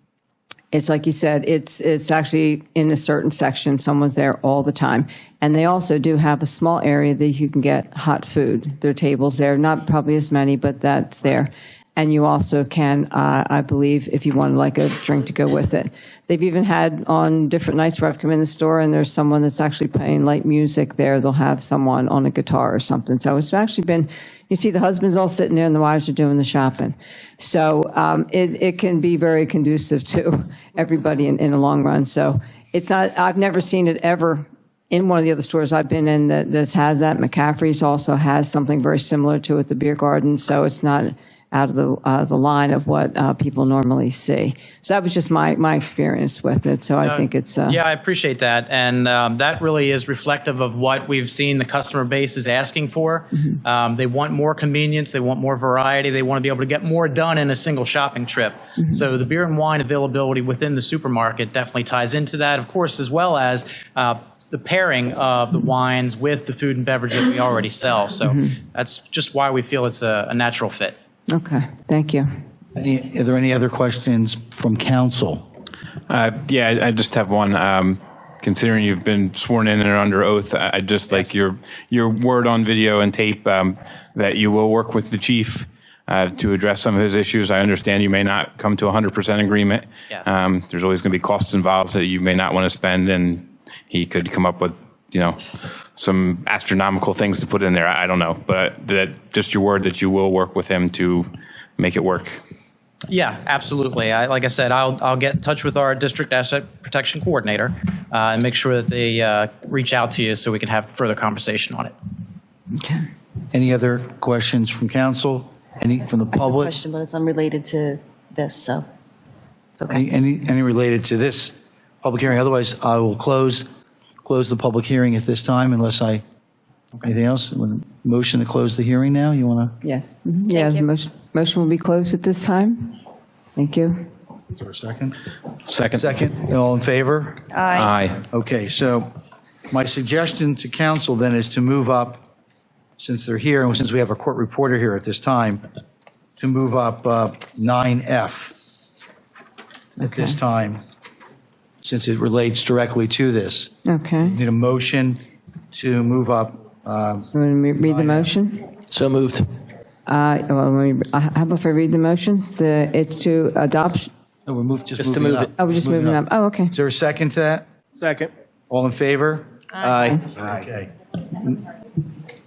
it's like you said, it's actually in a certain section. Someone's there all the time. And they also do have a small area that you can get hot food. There are tables there, not probably as many, but that's there. And you also can, I believe, if you want like a drink to go with it. They've even had on different nights where I've come in the store and there's someone that's actually playing light music there. They'll have someone on a guitar or something. So it's actually been, you see the husbands all sitting there and the wives are doing the shopping. So it can be very conducive to everybody in the long run. So it's not, I've never seen it ever in one of the other stores I've been in that has that. McCaffrey's also has something very similar to it, the beer garden. So it's not out of the line of what people normally see. So that was just my experience with it. So I think it's Yeah, I appreciate that. And that really is reflective of what we've seen the customer base is asking for. They want more convenience. They want more variety. They want to be able to get more done in a single shopping trip. So the beer and wine availability within the supermarket definitely ties into that, of course, as well as the pairing of the wines with the food and beverage that we already sell. So that's just why we feel it's a natural fit. Okay, thank you. Are there any other questions from council? Yeah, I just have one. Considering you've been sworn in and are under oath, I'd just like your word on video and tape that you will work with the chief to address some of his issues. I understand you may not come to 100% agreement. Yes. There's always going to be costs involved that you may not want to spend, and he could come up with, some astronomical things to put in there. I don't know, but that just your word that you will work with him to make it work. Yeah, absolutely. Like I said, I'll get in touch with our district asset protection coordinator and make sure that they reach out to you so we can have further conversation on it. Okay. Any other questions from council? Any from the I have a public? question, but it's unrelated to this, so it's okay. Any related to this public hearing? Otherwise, I will close the public hearing at this time unless anything else? Motion to close the hearing now? You want to? Yes. Yeah, the motion will be closed at this time. Thank you. Is there a second? Second. Second. All in favor? Aye. Okay, so my suggestion to council then is to move up, since they're here and since we have a court reporter here at this time, to move up 9F at this time, since it relates directly to this. Okay. Need a motion to move up. You want to read the motion? So moved. How about if I read the motion? It's to adopt. No, we're Just to move it. Oh, we're just moving up. Oh, okay. Is there a second to that? Second. All in favor? Aye. Okay.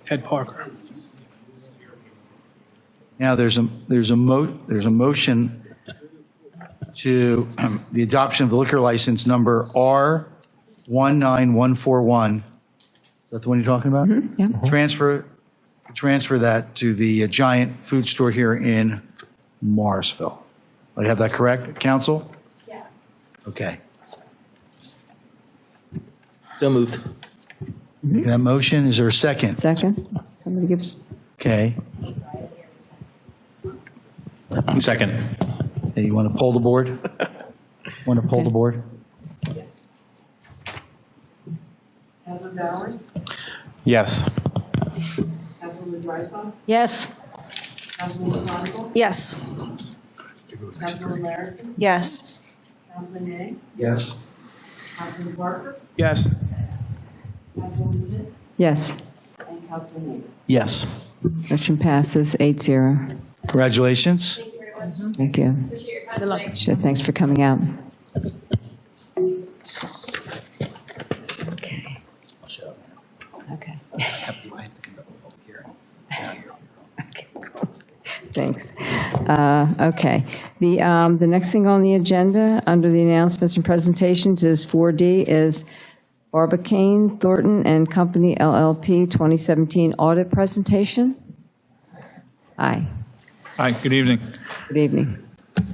Ted Parker. Now, there's a motion to the adoption of the liquor license number R19141. Is that the one you're talking about? Yeah. Transfer that to the Giant food store here in Morrisville. Do I have that correct, council? Yes. Okay. So moved. Make that motion. Is there a second? Second. Somebody gives. Okay. Second. Hey, you want to poll the board? Want to poll the board? Councilman Bowers? Yes. Councilwoman Drysdale? Yes. Councilwoman Chronicle? Yes. Councilwoman Larison? Yes. Councilman Nay? Yes. Councilman Parker? Yes. Councilwoman Smith? Yes. And Councilman Nagle? Yes. Motion passes 8-0. Congratulations. Thank you. Appreciate your time tonight. Sure, thanks for coming out. Okay. Thanks. Okay. The next thing on the agenda, under the announcements and presentations, is 4D, is Barbicane, Thornton and Company LLP 2017 audit presentation. Hi. Hi, good evening. Good evening. All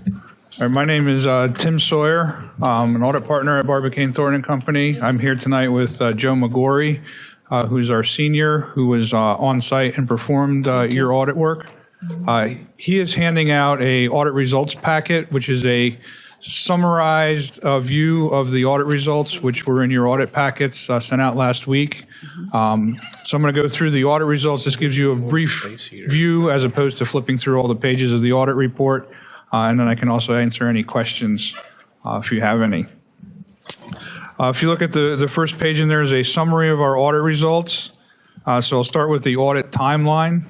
right, my name is Tim Sawyer. I'm an audit partner at Barbicane Thornton Company. I'm here tonight with Joe McGorry, who's our senior, who was on site and performed your audit work. He is handing out a audit results packet, which is a summarized view of the audit results, which were in your audit packets sent out last week. So I'm going to go through the audit results. This gives you a brief view as opposed to flipping through all the pages of the audit report. And then I can also answer any questions if you have any. If you look at the first page in there is a summary of our audit results. So I'll start with the audit timeline.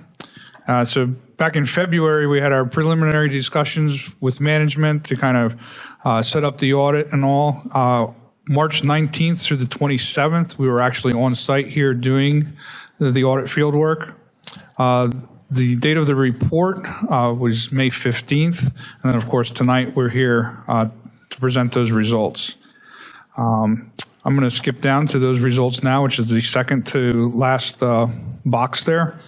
So back in February, we had our preliminary discussions with management to kind of set up the audit and all. March 19th through the 27th, we were actually on site here doing the audit field work. The date of the report was May 15th. And then, of course, tonight we're here to present those results. I'm going to skip down to those results now, which is the second to last box there.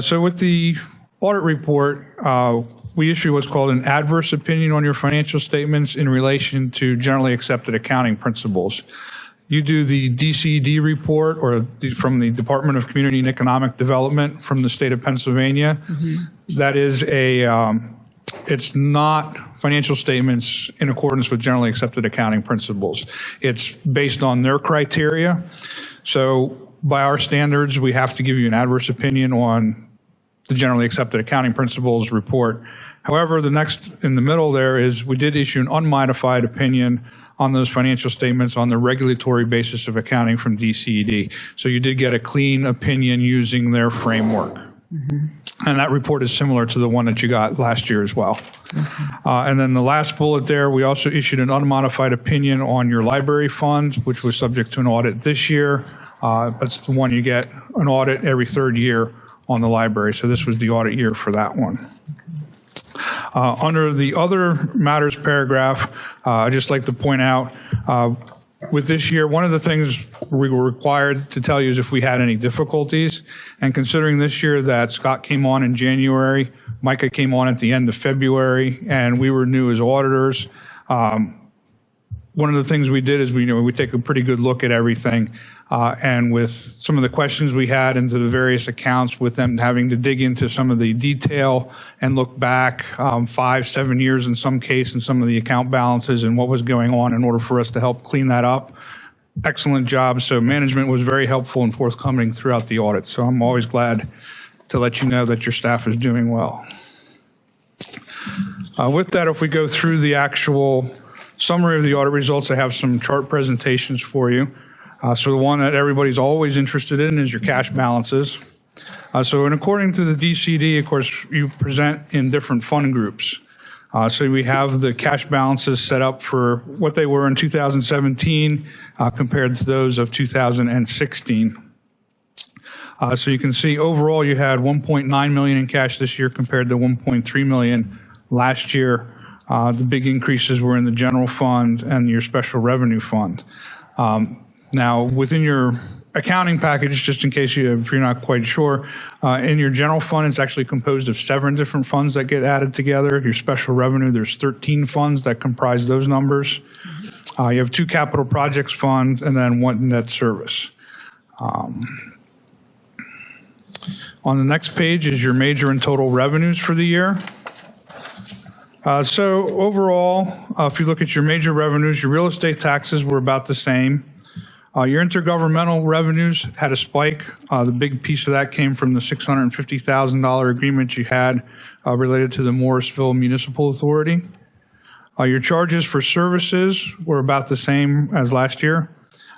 So with the audit report, we issue what's called an adverse opinion on your financial statements in relation to generally accepted accounting principles. You do the DCD report from the Department of Community and Economic Development from the state of Pennsylvania. That is it's not financial statements in accordance with generally accepted accounting principles. It's based on their criteria. So by our standards, we have to give you an adverse opinion on the generally accepted accounting principles report. However, the next in the middle there is we did issue an unmodified opinion on those financial statements on the regulatory basis of accounting from DCED. So you did get a clean opinion using their framework. And that report is similar to the one that you got last year as well. And then the last bullet there, we also issued an unmodified opinion on your library fund, which was subject to an audit this year. That's the one you get an audit every third year on the library. So this was the audit year for that one. Under the other matters paragraph, I'd just like to point out, with this year, one of the things we were required to tell you is if we had any difficulties. And considering this year that Scott came on in January, Micah came on at the end of February, and we were new as auditors, one of the things we did is we take a pretty good look at everything. And with some of the questions we had into the various accounts, with them having to dig into some of the detail and look back 5-7 years in some case, in some of the account balances and what was going on in order for us to help clean that up. Excellent job. So management was very helpful and forthcoming throughout the audit. So I'm always glad to let you know that your staff is doing well. With that, if we go through the actual summary of the audit results, I have some chart presentations for you. So the one that everybody's always interested in is your cash balances. So according to the DCD, of course, you present in different fund groups. So we have the cash balances set up for what they were in 2017 compared to those of 2016. So you can see overall you had 1.9 million in cash this year compared to 1.3 million last year. The big increases were in the general fund and your special revenue fund. Now, within your accounting package, just in case if you're not quite sure, in your general fund, it's actually composed of 7 different funds that get added together. Your special revenue, there's 13 funds that comprise those numbers. You have 2 capital projects funds and then 1 net service. On the next page is your major and total revenues for the year. So overall, if you look at your major revenues, your real estate taxes were about the same. Your intergovernmental revenues had a spike. The big piece of that came from the $650,000 agreement you had related to the Morrisville Municipal Authority. Your charges for services were about the same as last year.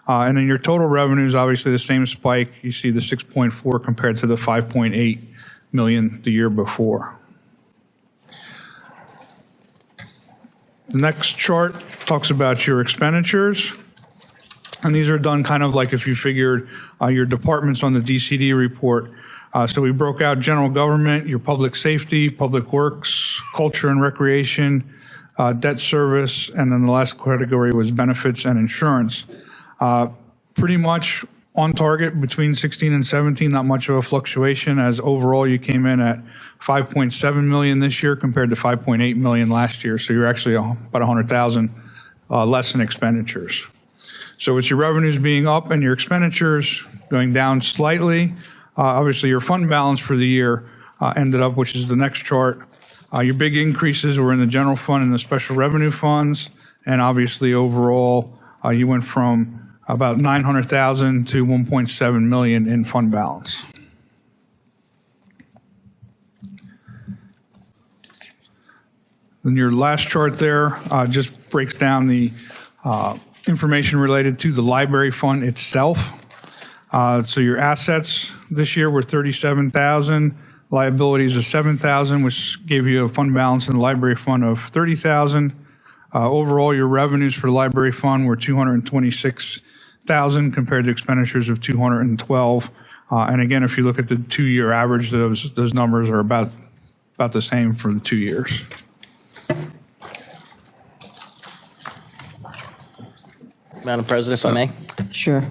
And then your total revenues, obviously the same spike. You see the 6.4 compared to the 5.8 million the year before. The next chart talks about your expenditures. And these are done kind of like if you figured your departments on the DCD report. So we broke out general government, your public safety, public works, culture and recreation, debt service, and then the last category was benefits and insurance. Pretty much on target between 16 and 17, not much of a fluctuation, as overall you came in at 5.7 million this year compared to 5.8 million last year. So you're actually about 100,000 less in expenditures. So with your revenues being up and your expenditures going down slightly, obviously your fund balance for the year ended up, which is the next chart. Your big increases were in the general fund and the special revenue funds. And obviously overall, you went from about 900,000 to 1.7 million in fund balance. And your last chart there just breaks down the information related to the library fund itself. So your assets this year were 37,000, liabilities of 7,000, which gave you a fund balance in the library fund of 30,000. Overall, your revenues for the library fund were 226,000 compared to expenditures of 212. And again, if you look at the 2-year average, those numbers are about the same for the 2 years. Madam President, if I may. Sure.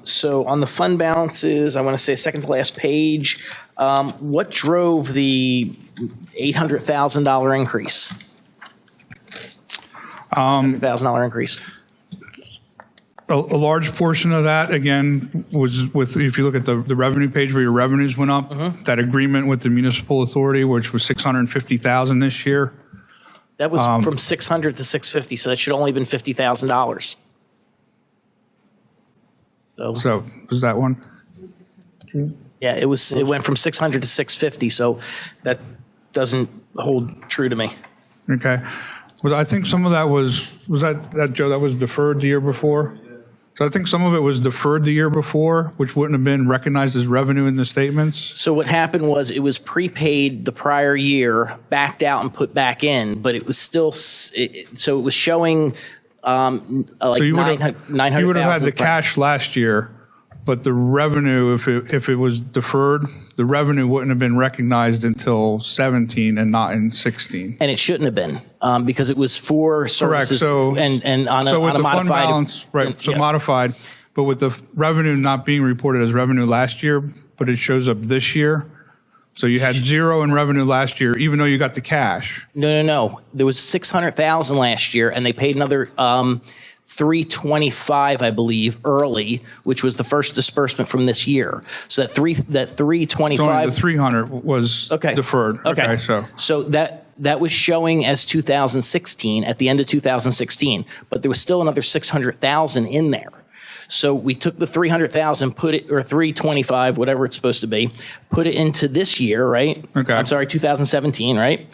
So on the fund balances, I want to say second to last page, what drove the $800,000 increase? $800,000 increase. A large portion of that, again, was with, if you look at the revenue page where your revenues went up, that agreement with the municipal authority, which was $650,000 this year. That was from 600 to 650, so that should only have been $50,000. So was that one? Yeah, it went from 600 to 650, so that doesn't hold true to me. Okay. I think some of that was that, Joe, that was deferred the year before? So I think some of it was deferred the year before, which wouldn't have been recognized as revenue in the statements. So what happened was it was prepaid the prior year, backed out and put back in, but it was still, so it was showing like so you would have had the cash last year, but the revenue, if it was deferred, the revenue wouldn't have been recognized until 17 and not in 16. And it shouldn't have been because it was for services. Correct. And on so with a the modified. fund balance, right? So modified, but with the revenue not being reported as revenue last year, but it shows up this year. So you had zero in revenue last year, even though you got the cash. No. There was 600,000 last year, and they paid another 325, I believe, early, which was the first disbursement from this year. So that 325. So only the 300 was deferred. Okay. So that was showing as 2016 at the end of 2016, but there was still another 600,000 in there. So we took the 300,000, put it, or 325, whatever it's supposed to be, put it into this year, right? Okay. I'm sorry, 2017, right?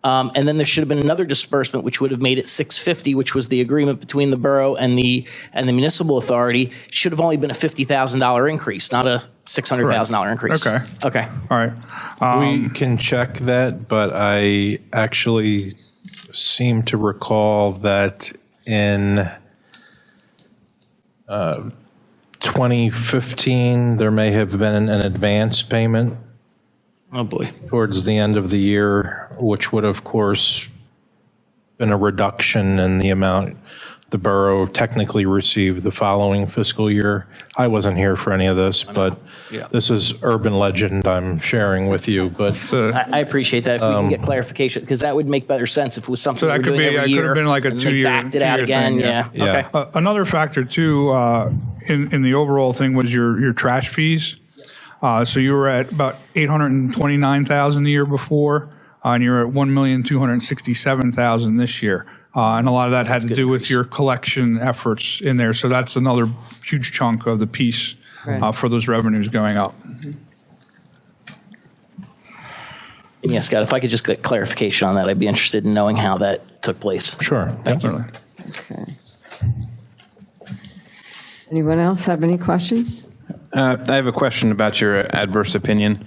And then there should have been another disbursement, which would have made it 650, which was the agreement between the borough and the municipal authority. Should have only been a $50,000 increase, not a $600,000 increase. Okay. Okay. All right. We can check that, but I actually seem to recall that in 2015, there may have been an advance payment. Oh, boy. Towards the end of the year, which would, of course, been a reduction in the amount the borough technically received the following fiscal year. I wasn't here for any of this, but this is urban legend I'm sharing with you. But I appreciate that if we can get clarification, because that would make better sense if it was something So that we were doing every year. could have been like a and they two-year backed it out again. thing, Yeah. Okay. Another factor too in the overall thing was your trash fees. So you were at about $829,000 the year before, and you're at $1,267,000 this year. And a lot of that had to do with your collection efforts in there. So that's another huge chunk of the piece for those revenues going up. And yes, Scott, if I could just get clarification on that, I'd be interested in knowing how that took place. Sure. Thank you. Okay. Anyone else have any questions? I have a question about your adverse opinion.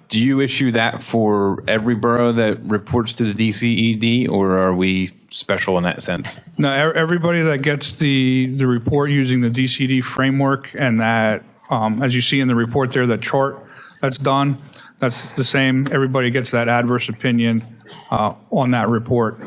Do you issue that for every borough that reports to the DCED, or are we special in that sense? No, everybody that gets the report using the DCD framework, and that, as you see in the report there, that chart that's done, that's the same. Everybody gets that adverse opinion on that report.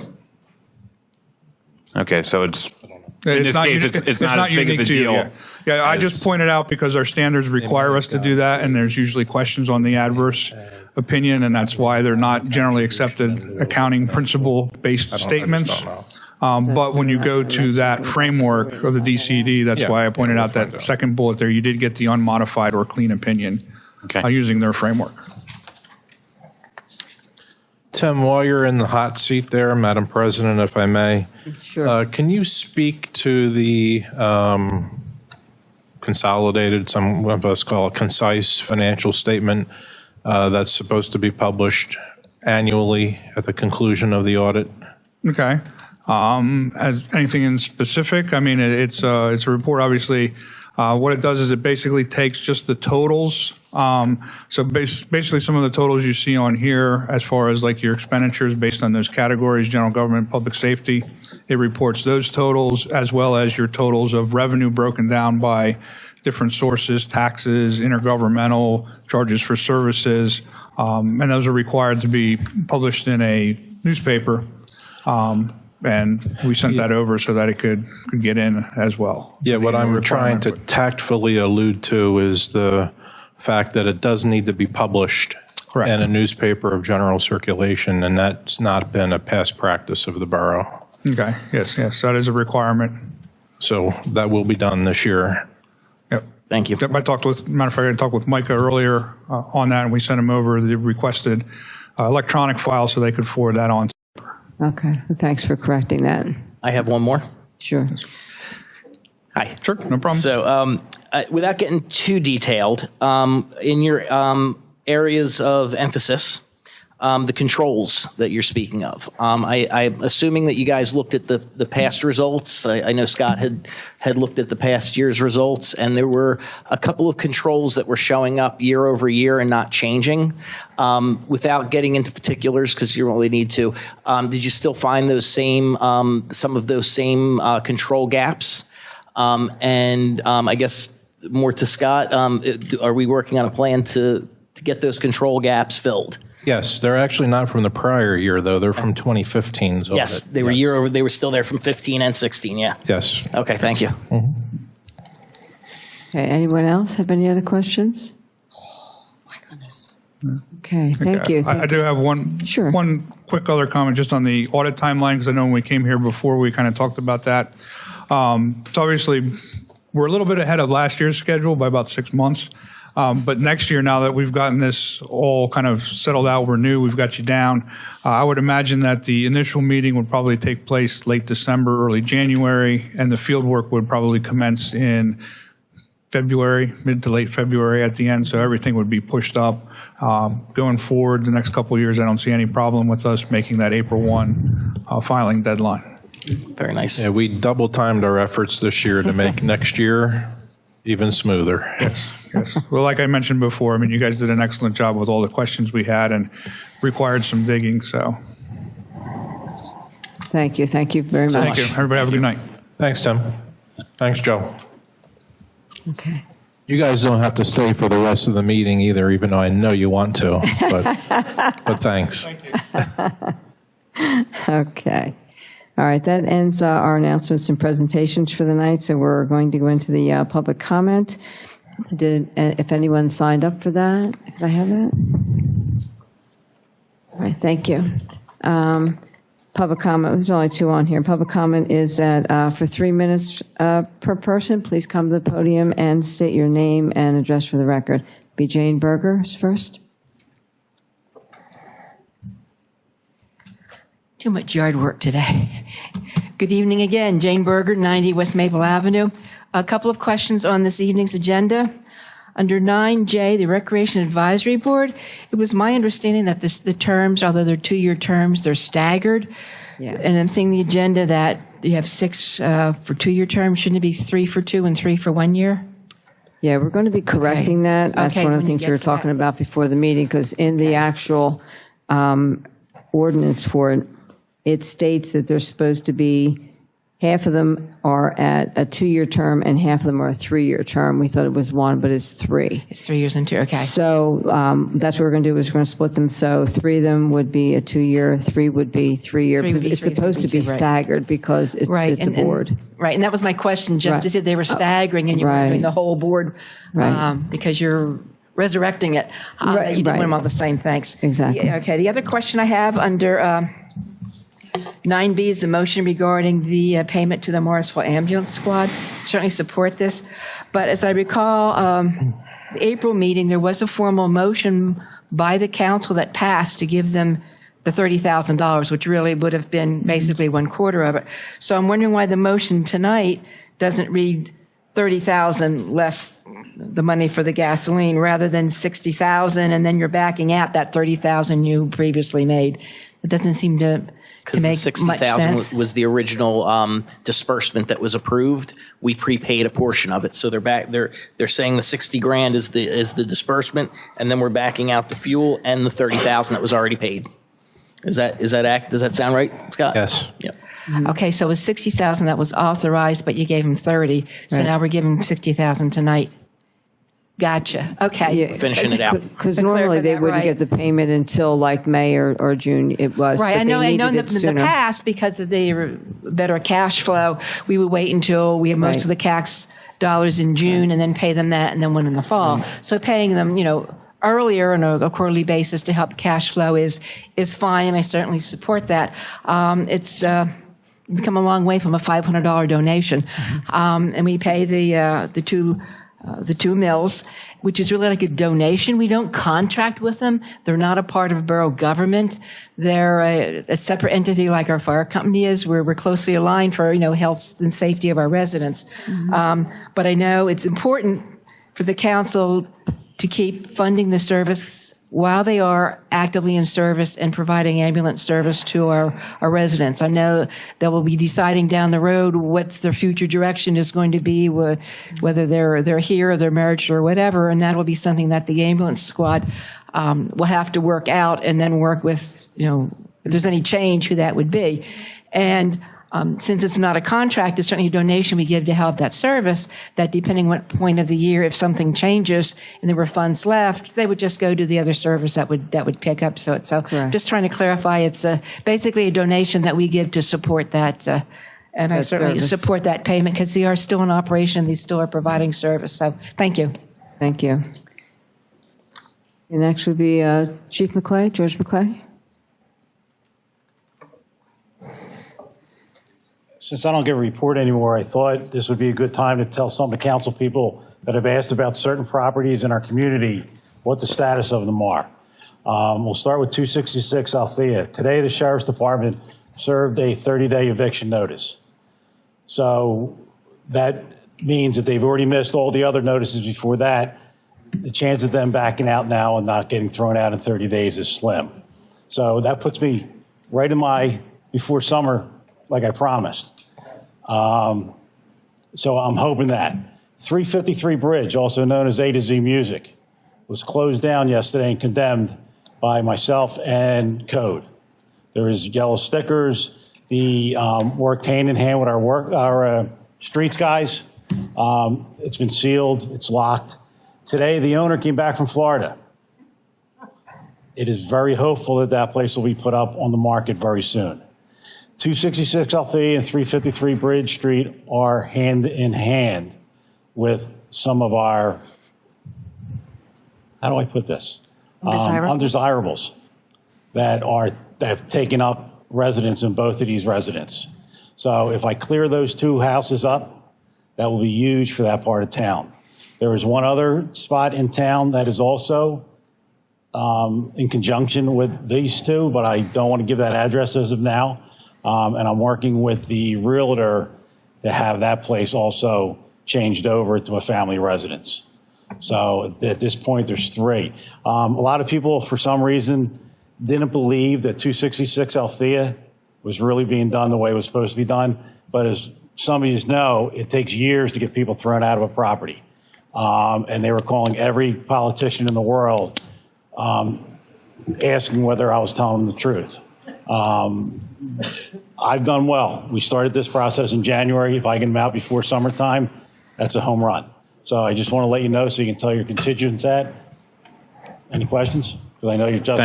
Okay, so in this case, it's not as big of a deal. Yeah, I just pointed out because our standards require us to do that, and there's usually questions on the adverse opinion, and that's why they're not generally accepted accounting principle-based statements. But when you go to that framework of the DCD, that's why I pointed out that second bullet there, you did get the unmodified or clean opinion using their framework. Tim, while you're in the hot seat there, Madam President, if I may, can you speak to the consolidated, some of us call it concise financial statement that's supposed to be published annually at the conclusion of the audit? Okay. As anything in specific, I mean, it's a report, obviously. What it does is it basically takes just the totals. So basically some of the totals you see on here as far as like your expenditures based on those categories, general government, public safety, it reports those totals as well as your totals of revenue broken down by different sources, taxes, intergovernmental, charges for services, and those are required to be published in a newspaper. and we sent that over so that it could get in as well. Yeah, what I'm trying to tactfully allude to is the fact that it does need to be published in a newspaper of general circulation, and that's not been a past practice of the borough. Okay, yes, that is a requirement. So that will be done this year. Yep. Thank you. Matter of fact, I talked with Micah earlier on that, and we sent him over the requested electronic file so they could forward that on. Okay, thanks for correcting that. I have one more. Sure. Hi. Sure, no problem. So without getting too detailed, in your areas of emphasis, the controls that you're speaking of, I'm assuming that you guys looked at the past results. I know Scott had looked at the past year's results, and there were a couple of controls that were showing up year over year and not changing. Without getting into particulars, because you don't really need to, did you still find those same some of those same control gaps? And I guess more to Scott, are we working on a plan to get those control gaps filled? Yes, they're actually not from the prior year, though. They're from 2015's audit. Yes, they were year over. They were still there from 15 and 16. Yeah. Yes. Okay. Thank you. Okay, anyone else have any other questions? My goodness. Okay, thank you. I do have one quick other comment just on the audit timeline, because I know when we came here before, we kind of talked about that. So obviously, we're a little bit ahead of last year's schedule by about 6 months. But next year, now that we've gotten this all kind of settled out, we're new, we've got you down, I would imagine that the initial meeting would probably take place late December, early January, and the field work would probably commence in February, mid to late February at the end, so everything would be pushed up. Going forward, the next couple of years, I don't see any problem with us making that April 1 filing deadline. Very nice. Yeah, we double timed our efforts this year to make next year even smoother. Yes. Well, like I mentioned before, I mean, you guys did an excellent job with all the questions we had and required some digging, so. Thank you very much. Thank you. Everybody have a good night. Thanks, Tim. Thanks, Joe. Okay. You guys don't have to stay for the rest of the meeting either, even though I know you want to, but thanks. Thank you. Okay. All right, that ends our announcements and presentations for the night, so we're going to go into the public comment. If anyone signed up for that, could I have that? All right, thank you. Public comment, there's only two on here. Public comment is that for 3 minutes per person, please come to the podium and state your name and address for the record. Be Jane Berger is first. Too much yard work today. Good evening again. Jane Berger, 90 West Maple Avenue. A couple of questions on this evening's agenda. Under 9J, the Recreation Advisory Board, it was my understanding that the terms, although they're 2-year terms, they're staggered. Yeah. And I'm seeing the agenda that you have 6 for 2-year terms. Shouldn't it be 3 for 2 and 3 for 1 year? Yeah, we're going to be correcting that. That's Okay, one of the when you things get we were to talking about before the meeting, because in the actual ordinance for it, it states that there's supposed to be half of them are at a 2-year term and half of them are a 3-year term. We thought it was 1, but it's 3. It's 3 years and 2, okay. So that's what we're going to do, is we're going to split them. So 3 of them would be a 2-year, 3 would be 3-year. 3 would Because be it's 3, supposed to be 2, right. staggered because it's a board. Right, and that was my question, just Right. as if they were staggering and you were Right. doing the whole board Right. because you're resurrecting it. Right, You didn't right. want them all the same, thanks. Exactly. Yeah, okay, the other question I have under 9B is the motion regarding the payment to the Morrisville Ambulance Squad. Certainly support this, but as I recall, the April meeting, there was a formal motion by the council that passed to give them the $30,000, which really would have been basically 1/4 of it. So I'm wondering why the motion tonight doesn't read 30,000 less the money for the gasoline rather than 60,000, and then you're backing out that 30,000 you previously made. It doesn't seem to Because the make much 60,000 sense. was the original disbursement that was approved. We prepaid a portion of it, so they're back. They're saying the 60 grand is the disbursement, and then we're backing out the fuel and the 30,000 that was already paid. Does that sound right, Scott? Yes. Yep. Okay, so it was 60,000 that was authorized, but you gave them 30. So Right. now we're giving 60,000 tonight. Gotcha. Okay. Finishing it out. Because To normally clarify they that, wouldn't right. get the payment until like May or June it was. Right, but I know they in needed the, it in the sooner. past, because of the better cash flow, we would wait until we had most Right. of the tax dollars in June and then pay them that and then one in the fall. So paying them, earlier on a quarterly basis to help cash flow is fine, and I certainly support that. It's become a long way from a $500 donation. And we pay the two mills, which is really like a donation. We don't contract with them. They're not a part of borough government. They're a separate entity like our fire company is. We're closely aligned for, health and safety of our residents. But I know it's important for the council to keep funding the service while they are actively in service and providing ambulance service to our residents. I know they will be deciding down the road what's their future direction is going to be, whether they're here or they're merged or whatever, and that will be something that the ambulance squad will have to work out and then work with, if there's any change, who that would be. And since it's not a contract, it's certainly a donation we give to help that service, that depending what point of the year, if something changes and there were funds left, they would just go to the other service that would pick up. So just trying to clarify, it's basically a donation that we give to support that. And I That certainly service. support that payment because they are still in operation. They still are providing service. So thank you. Thank you. And next would be Chief McClay, George McClay. Since I don't get a report anymore, I thought this would be a good time to tell some of the council people that have asked about certain properties in our community what the status of them are. We'll start with 266 Althea. Today, the Sheriff's Department served a 30-day eviction notice. So that means that they've already missed all the other notices before that. The chance of them backing out now and not getting thrown out in 30 days is slim. So that puts me right in my before summer, like I promised. So I'm hoping that. 353 Bridge, also known as A to Z Music, was closed down yesterday and condemned by myself and Code. There is yellow stickers. The worked hand in hand with our streets guys. It's been sealed. It's locked. Today, the owner came back from Florida. It is very hopeful that that place will be put up on the market very soon. 266 Althea and 353 Bridge Street are hand in hand with some of our, how do I put this? Undesirables that have taken up residence in both of these residents. So if I clear those two houses up, that will be huge for that part of town. There is one other spot in town that is also in conjunction with these two, but I don't want to give that address as of now. And I'm working with the realtor to have that place also changed over to a family residence. So at this point, there's three. A lot of people, for some reason, didn't believe that 266 Althea was really being done the way it was supposed to be done. But as some of you know, it takes years to get people thrown out of a property. And they were calling every politician in the world asking whether I was telling them the truth. I've done well. We started this process in January. If I get them out before summertime, that's a home run. So I just want to let you know so you can tell your constituents that. Any questions? Because I know you're just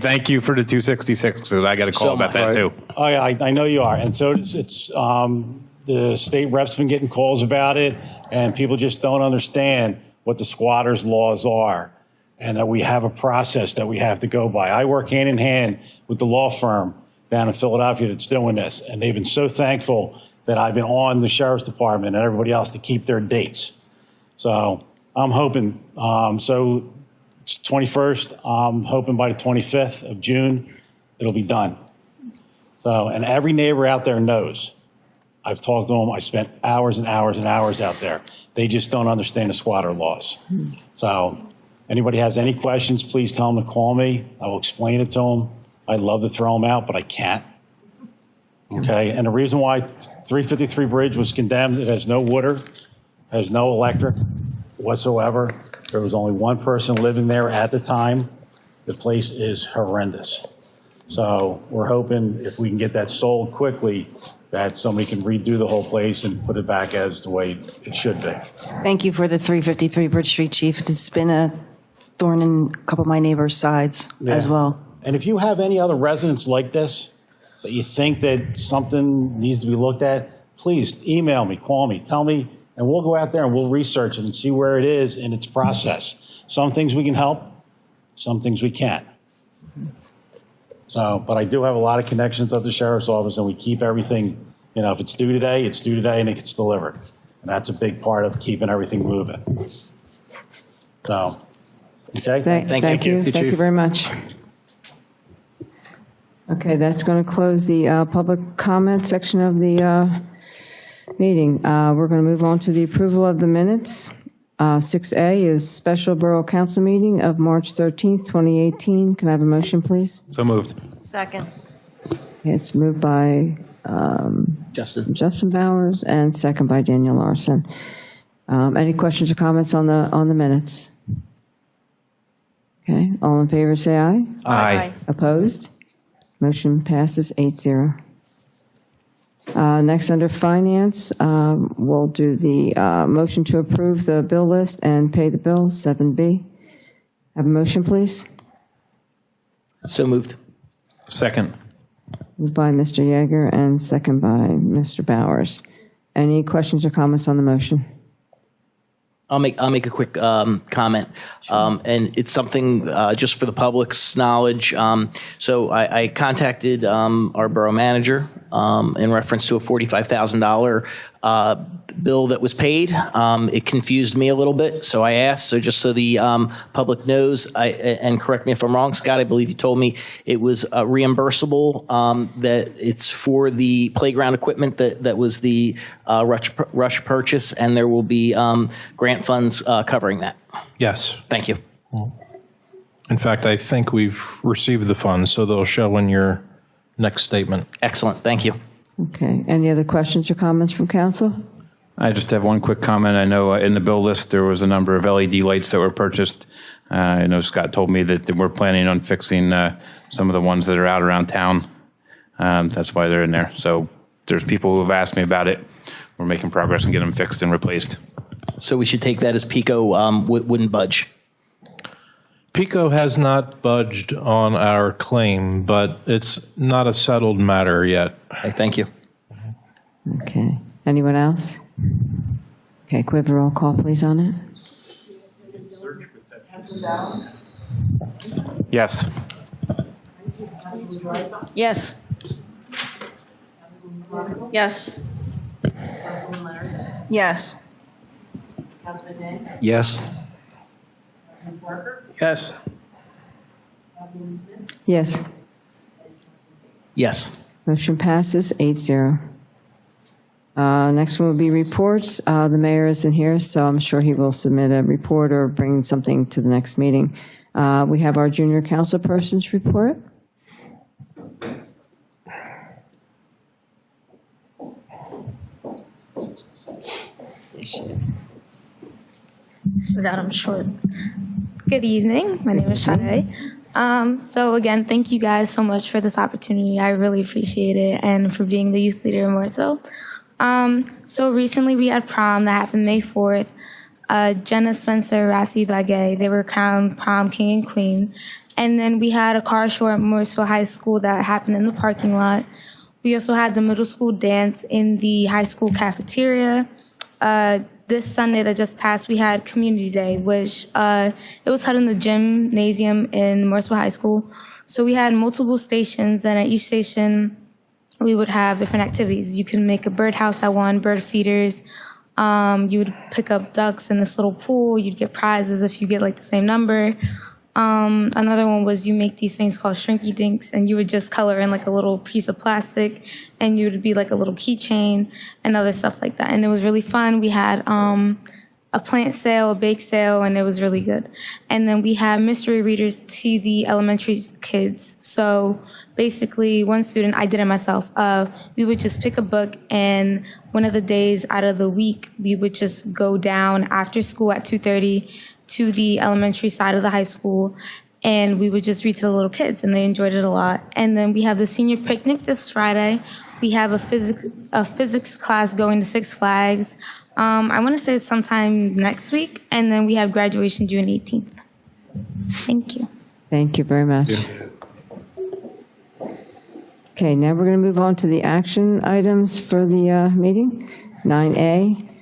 Thank you for the 266, because I got a call about that too. Oh, yeah, I know you are. And so it's the state reps been getting calls about it, and people just don't understand what the squatters' laws are, and that we have a process that we have to go by. I work hand in hand with the law firm down in Philadelphia that's doing this, and they've been so thankful that I've been on the Sheriff's Department and everybody else to keep their dates. So I'm hoping, so it's 21st, I'm hoping by the 25th of June, it'll be done. So, and every neighbor out there knows. I've talked to them, I spent hours and hours and hours out there. They just don't understand the squatter laws. So anybody has any questions, please tell them to call me. I will explain it to them. I'd love to throw them out, but I can't. Okay, and the reason why 353 Bridge was condemned, it has no water, has no electric whatsoever. There was only one person living there at the time. The place is horrendous. So we're hoping if we can get that sold quickly, that somebody can redo the whole place and put it back as the way it should be. Thank you for the 353 Bridge Street, Chief. It's been a thorn in a couple of my neighbors' sides as Yeah. well. And if you have any other residents like this, that you think that something needs to be looked at, please email me, call me, tell me, and we'll go out there and we'll research it and see where it is in its process. Some things we can help, some things we can't. So, but I do have a lot of connections at the sheriff's office, and we keep everything, you know, if it's due today, it's due today, and it gets delivered. And that's a big part of keeping everything moving. So, okay? Thank you. Thank you very much. Okay, that's going to close the public comment section of the meeting. We're going to move on to the approval of the minutes. 6A is Special Borough Council Meeting of March 13th, 2018. Can I have a motion, please? So moved. Second. Okay, it's moved by Justin Bowers and second by Daniel Larson. Any questions or comments on the minutes? Okay, all in favor say aye. Aye. Opposed? Motion passes 8-0. Next, under Finance, we'll do the motion to approve the bill list and pay the bills, 7B. Have a motion, please? So moved. Second. Moved by Mr. Yeager and second by Mr. Bowers. Any questions or comments on the motion? I'll make a quick comment, and it's something just for the public's knowledge. So I contacted our borough manager in reference to a $45,000 bill that was paid. It confused me a little bit, so I asked. So just so the public knows, and correct me if I'm wrong, Scott, I believe you told me it was reimbursable. That it's for the playground equipment that was the rush purchase, and there will be grant funds covering that. Yes. Thank you. In fact, I think we've received the funds, so they'll show in your next statement. Excellent. Thank you. Okay. Any other questions or comments from council? I just have one quick comment. I know in the bill list, there was a number of LED lights that were purchased. I know Scott told me that we're planning on fixing some of the ones that are out around town. That's why they're in there. So there's people who have asked me about it. We're making progress and getting them fixed and replaced. So we should take that as Pico wouldn't budge. PICO has not budged on our claim, but it's not a settled matter yet. Okay, thank you. Okay. Anyone else? Okay, can we have a roll call, please, on it? Councilman Bowers? Yes. Yes. Councilwoman Marshall? Yes. Councilwoman Larson? Yes. Councilman Nay? Yes. Councilman Parker? Yes. Councilwoman Smith? Yes. Yes. Motion passes 8-0. Next one will be reports. The mayor isn't here, so I'm sure he will submit a report or bring something to the next meeting. We have our junior council persons report. There she is. For that, I'm short. Good evening. My name is Sade. So again, thank you guys so much for this opportunity. I really appreciate it, and for being the youth leader in Morrisville. So recently we had prom that happened May 4th. Jenna Spencer, Rafi Bagay, they were crowned prom king and queen. And then we had a car show at Morrisville High School that happened in the parking lot. We also had the middle school dance in the high school cafeteria. This Sunday that just passed, we had Community Day, which it was held in the gymnasium in Morrisville High School. So we had multiple stations, and at each station, we would have different activities. You can make a birdhouse at one, bird feeders. You would pick up ducks in this little pool. You'd get prizes if you get like the same number. Another one was you make these things called shrinky dinks, and you would just color in like a little piece of plastic, and you would be like a little keychain and other stuff like that. And it was really fun. We had a plant sale, a bake sale, and it was really good. And then we had mystery readers to the elementary kids. So basically, one student, I did it myself, we would just pick a book, and one of the days out of the week, we would just go down after school at 2:30 to the elementary side of the high school, and we would just read to the little kids, and they enjoyed it a lot. And then we have the senior picnic this Friday, We have a physics class going to Six Flags. I want to say sometime next week, and then we have graduation June 18th. Thank you. Thank you very much. Okay, now we're going to move on to the action items for the meeting. 9A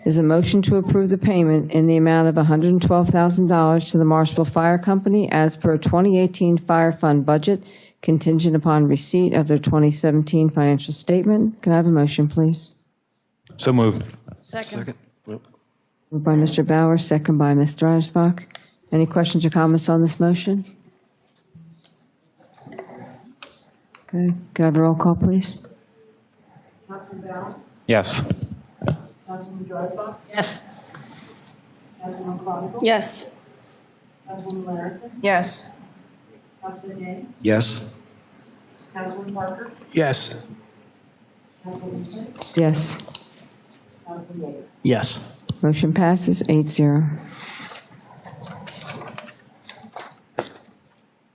is a motion to approve the payment in the amount of $112,000 to the Morrisville Fire Company as per 2018 Fire Fund budget, contingent upon receipt of their 2017 financial statement. Can I have a motion, please? So moved. Second. Moved by Mr. Bauer, second by Ms. Dreisbach. Any questions or comments on this motion? Okay, can I have a roll call, please? Councilman Bowers? Yes. Councilwoman Dreisbach? Yes. Councilwoman Chronicle? Yes. Councilwoman Larison? Yes. Councilman Yang? Yes. Councilman Parker? Yes. Councilwoman Smith? Yes. Councilman Yeager? Yes. Motion passes 8-0.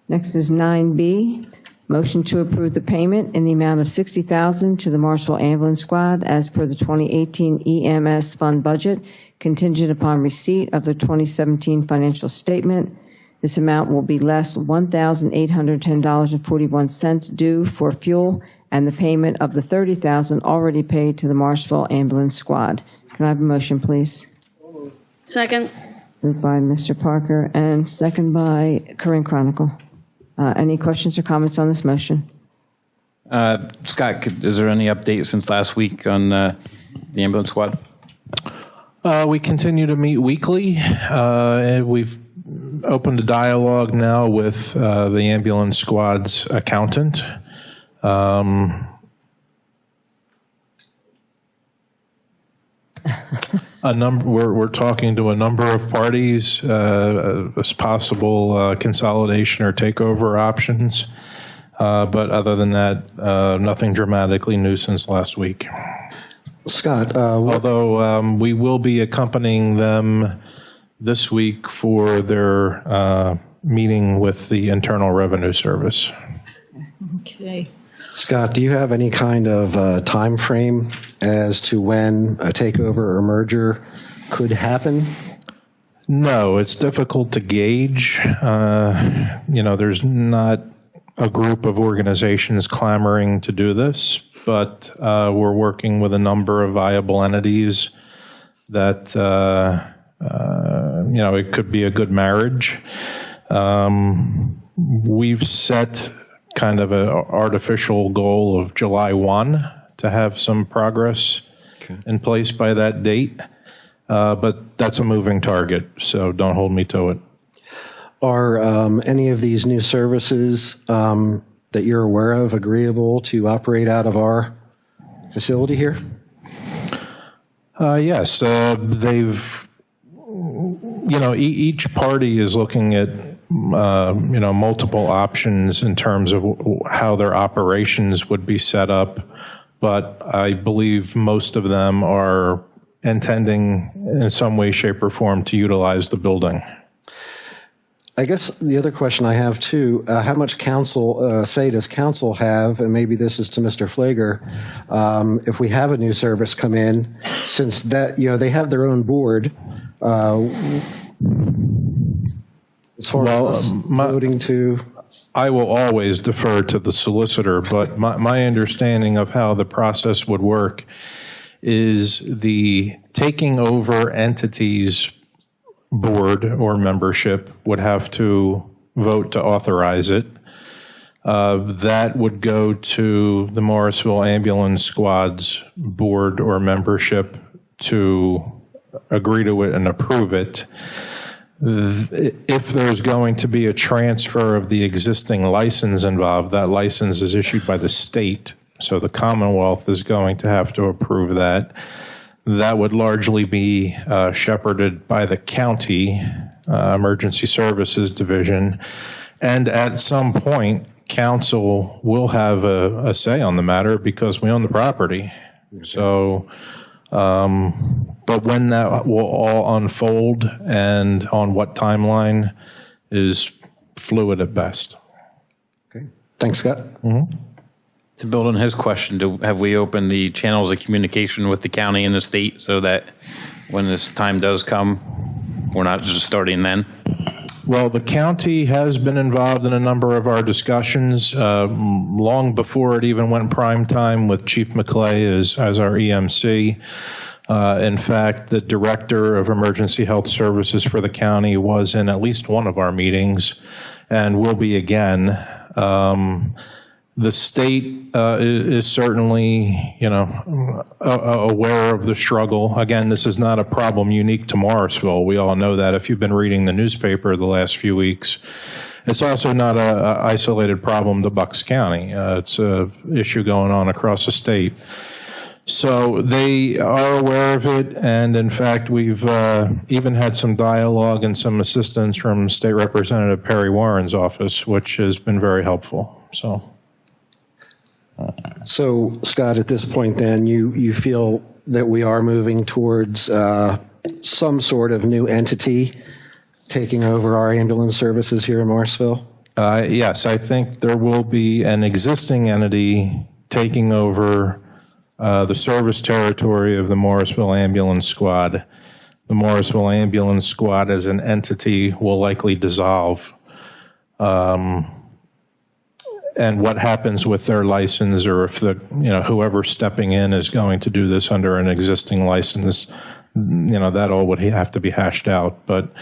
Next is 9B, motion to approve the payment in the amount of $60,000 to the Morrisville Ambulance Squad as per the 2018 EMS fund budget, contingent upon receipt of the 2017 financial statement. This amount will be less $1,810.41 due for fuel and the payment of the $30,000 already paid to the Morrisville Ambulance Squad. Can I have a motion, please? Second. Moved by Mr. Parker and second by Corinne Chronicle. Any questions or comments on this motion? Scott, is there any update since last week on the ambulance squad? We continue to meet weekly. We've opened a dialogue now with the ambulance squad's accountant. We're talking to a number of parties as possible consolidation or takeover options. But other than that, nothing dramatically new since last week. Scott, although we will be accompanying them this week for their meeting with the Internal Revenue Service. Okay. Scott, do you have any kind of time frame as to when a takeover or merger could happen? No, it's difficult to gauge. There's not a group of organizations clamoring to do this, but we're working with a number of viable entities that, it could be a good marriage. We've set kind of an artificial goal of July 1 to have some progress in place by that date. But that's a moving target, so don't hold me to it. Are any of these new services that you're aware of agreeable to operate out of our facility here? Yes, they've, each party is looking at multiple options in terms of how their operations would be set up, but I believe most of them are intending in some way, shape, or form to utilize the building. I guess the other question I have too, how much say does council have, and maybe this is to Mr. Flager, if we have a new service come in, since that, they have their own board, as far as voting to. I will always defer to the solicitor, but my understanding of how the process would work is the taking over entities board or membership would have to vote to authorize it. That would go to the Morrisville Ambulance Squad's board or membership to agree to it and approve it. If there's going to be a transfer of the existing license involved, that license is issued by the state, so the Commonwealth is going to have to approve that. That would largely be shepherded by the county emergency services division, and at some point, council will have a say on the matter because we own the property. So, but when that will all unfold and on what timeline is fluid at best. Okay. Thanks, Scott. Mm-hmm. To build on his question, have we opened the channels of communication with the county and the state so that when this time does come, we're not just starting then? Well, the county has been involved in a number of our discussions long before it even went prime time with Chief McClay as our EMC. In fact, the Director of Emergency Health Services for the county was in at least one of our meetings and will be again. The state is certainly, aware of the struggle. Again, this is not a problem unique to Morrisville. We all know that if you've been reading the newspaper the last few weeks. It's also not a isolated problem to Bucks County. It's an issue going on across the state. So they are aware of it, and in fact, we've even had some dialogue and some assistance from State Representative Perry Warren's office, which has been very helpful. So, Scott, at this point then, you feel that we are moving towards some sort of new entity taking over our ambulance services here in Morrisville? Yes, I think there will be an existing entity taking over the service territory of the Morrisville Ambulance Squad. The Morrisville Ambulance Squad as an entity will likely dissolve. And what happens with their license, or if whoever's stepping in is going to do this under an existing license, that all would have to be hashed out. But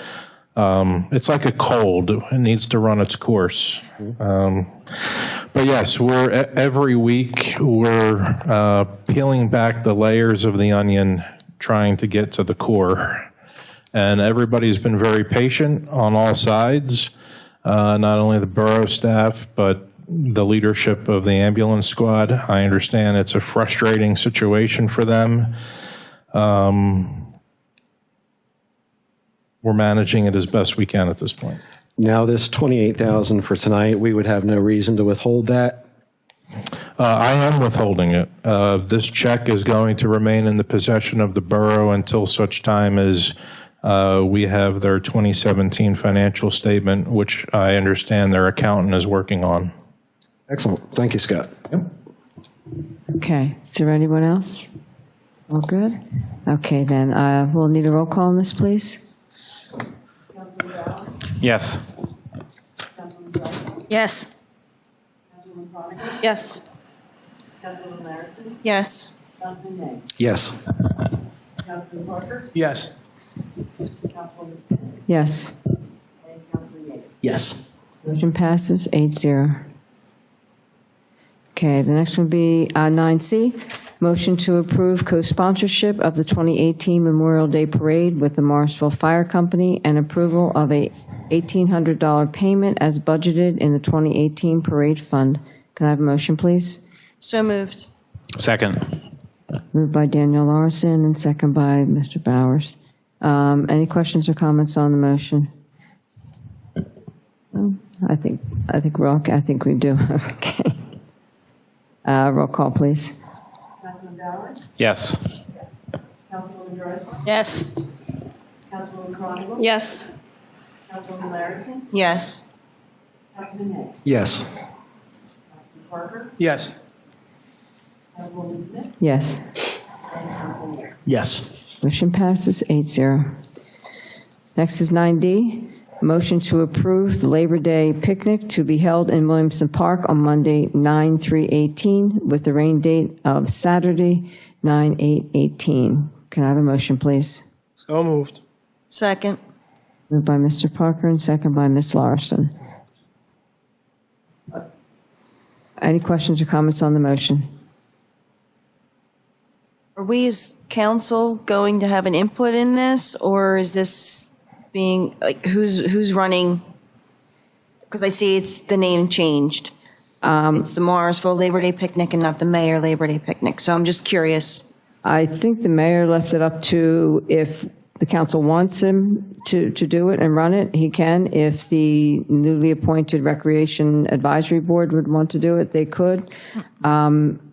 it's like a cold; it needs to run its course. But yes, every week we're peeling back the layers of the onion, trying to get to the core. And everybody's been very patient on all sides, not only the borough staff, but the leadership of the ambulance squad. I understand it's a frustrating situation for them. We're managing it as best we can at this point. Now, this $28,000 for tonight, we would have no reason to withhold that? I am withholding it. This check is going to remain in the possession of the borough until such time as we have their 2017 financial statement, which I understand their accountant is working on. Excellent. Thank you, Scott. Yep. Okay, is there anyone else? All good? Okay, then we'll need a roll call on this, please. Yes. Yes. Councilwoman Chronicle? Yes. Councilwoman Larison? Yes. Councilman Nay? Yes. Councilman Parker? Yes. Councilwoman Smith? Yes. And Councilman Yeager? Yes. Motion passes 8-0. Okay, the next one will be 9C, motion to approve co-sponsorship of the 2018 Memorial Day Parade with the Morrisville Fire Company and approval of a $1,800 payment as budgeted in the 2018 parade fund. Can I have a motion, please? So moved. Second. Moved by Daniel Larson and second by Mr. Bowers. Any questions or comments on the motion? No? I think we're okay. I think we do. Okay. Roll call, please. Councilman Bowers? Yes. Councilwoman Drosky? Yes. Councilwoman Chronicle? Yes. Councilwoman Larison? Yes. Councilman Nay? Yes. Councilman Parker? Yes. Councilwoman Smith? Yes. And Councilman Yeager? Yes. Motion passes 8-0. Next is 9D, motion to approve the Labor Day picnic to be held in Williamson Park on Monday, 9/3/18, with the rain date of Saturday, 9/8/18. Can I have a motion, please? So moved. Second. Moved by Mr. Parker and second by Ms. Larson. Any questions or comments on the motion? Are we as council going to have an input in this, or is this being, like, who's running? Because I see it's the name changed. It's the Morrisville Labor Day Picnic and not the Mayor Labor Day Picnic. So I'm just curious. I think the mayor left it up to, if the council wants him to do it and run it, he can. If the newly appointed Recreation Advisory Board would want to do it, they could.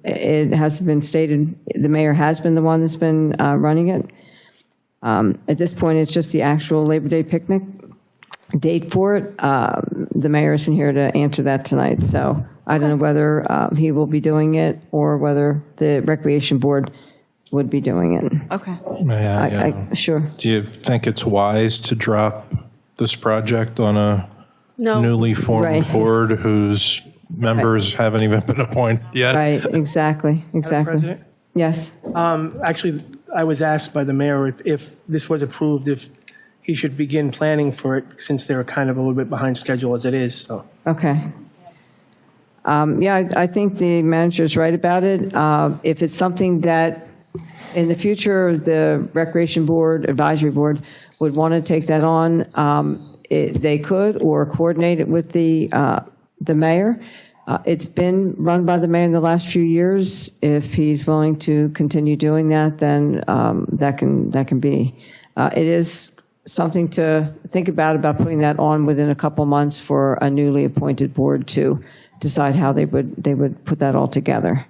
It has been stated, the mayor has been the one that's been running it. At this point, it's just the actual Labor Day picnic date for it. The mayor isn't here to answer that tonight, so I don't know whether he will be doing it or whether the Recreation Board would be doing it. Okay. May I, Sure. do you think it's wise to drop this project on a No. newly formed Right. board whose members haven't even been appointed yet? Right, exactly. President? Yes. Actually, I was asked by the mayor if this was approved, if he should begin planning for it, since they're kind of a little bit behind schedule as it is, so. Okay. Yeah, I think the manager's right about it. If it's something that in the future, the Recreation Board, Advisory Board would want to take that on, they could, or coordinate it with the mayor. It's been run by the mayor in the last few years. If he's willing to continue doing that, then that can be. It is something to think about putting that on within a couple months for a newly appointed board to decide how they would put that all together.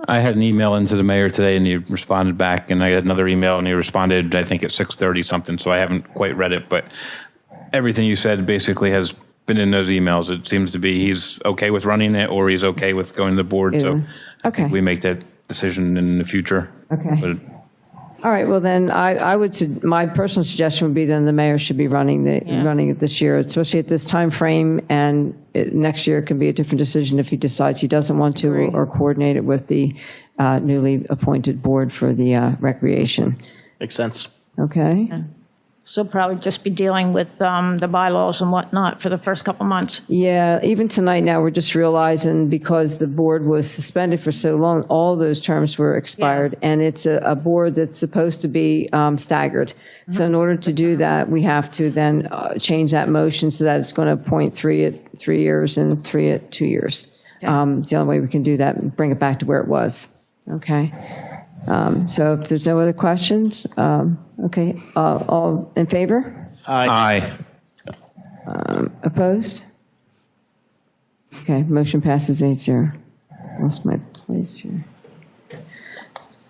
I had an email into the mayor today, and he responded back, and I had another email, and he responded, I think, at 6:30 something, so I haven't quite read it, but everything you said basically has been in those emails. It seems to be he's okay with running it, or he's okay with going to the board, so I think we make that decision in the future. Okay. But All right, well then, my personal suggestion would be then the mayor should be running it this year, especially at this time frame, and next year can be a different decision if he decides he doesn't want to or coordinate it with the newly appointed board for the recreation. Makes sense. Okay? So probably just be dealing with the bylaws and whatnot for the first couple months. Yeah, even tonight now, we're just realizing because the board was suspended for so long, all those terms were expired, and it's a board that's supposed to be staggered. So in order to do that, we have to then change that motion so that it's going to appoint 3 at 3 years and 3 at 2 years. It's the only way we can do that and bring it back to where it was. Okay? So if there's no other questions, okay, all in favor? Aye. Opposed? Okay, motion passes 8-0. Lost my place here.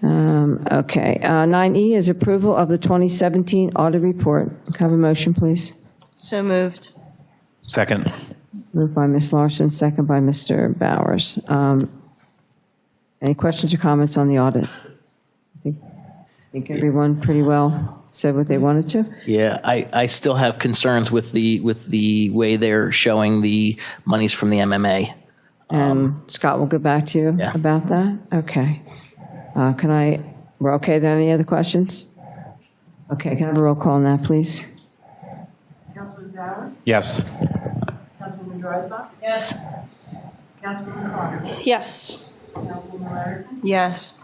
Okay, 9E is approval of the 2017 audit report. Can I have a motion, please? So moved. Second. Moved by Ms. Larson, second by Mr. Bowers. Any questions or comments on the audit? I think everyone pretty well said what they wanted to. Yeah, I still have concerns with the way they're showing the monies from the MMA. And Scott will get back to you about that? Okay. We're okay then? Any other questions? Okay, can I have a roll call on that, please? Councilman Bowers? Yes. Councilwoman Dreisbach? Yes. Councilwoman Carter? Yes. Councilwoman Larison? Yes.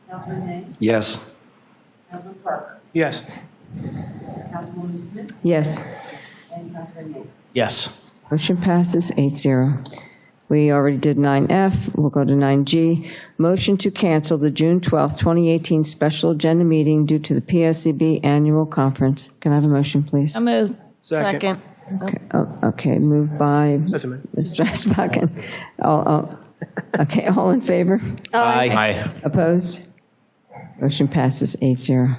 Councilman Nay? Yes. Councilman Parker? Yes. Councilwoman Smith? Yes. And Councilman Nay? Yes. Motion passes 8-0. We already did 9F. We'll go to 9G. Motion to cancel the June 12th, 2018 special agenda meeting due to the PSCB annual conference. Can I have a motion, please? I move. Second. Okay, moved by Ms. Dreisbach. Okay, all in favor? Aye. Opposed? Motion passes 8-0.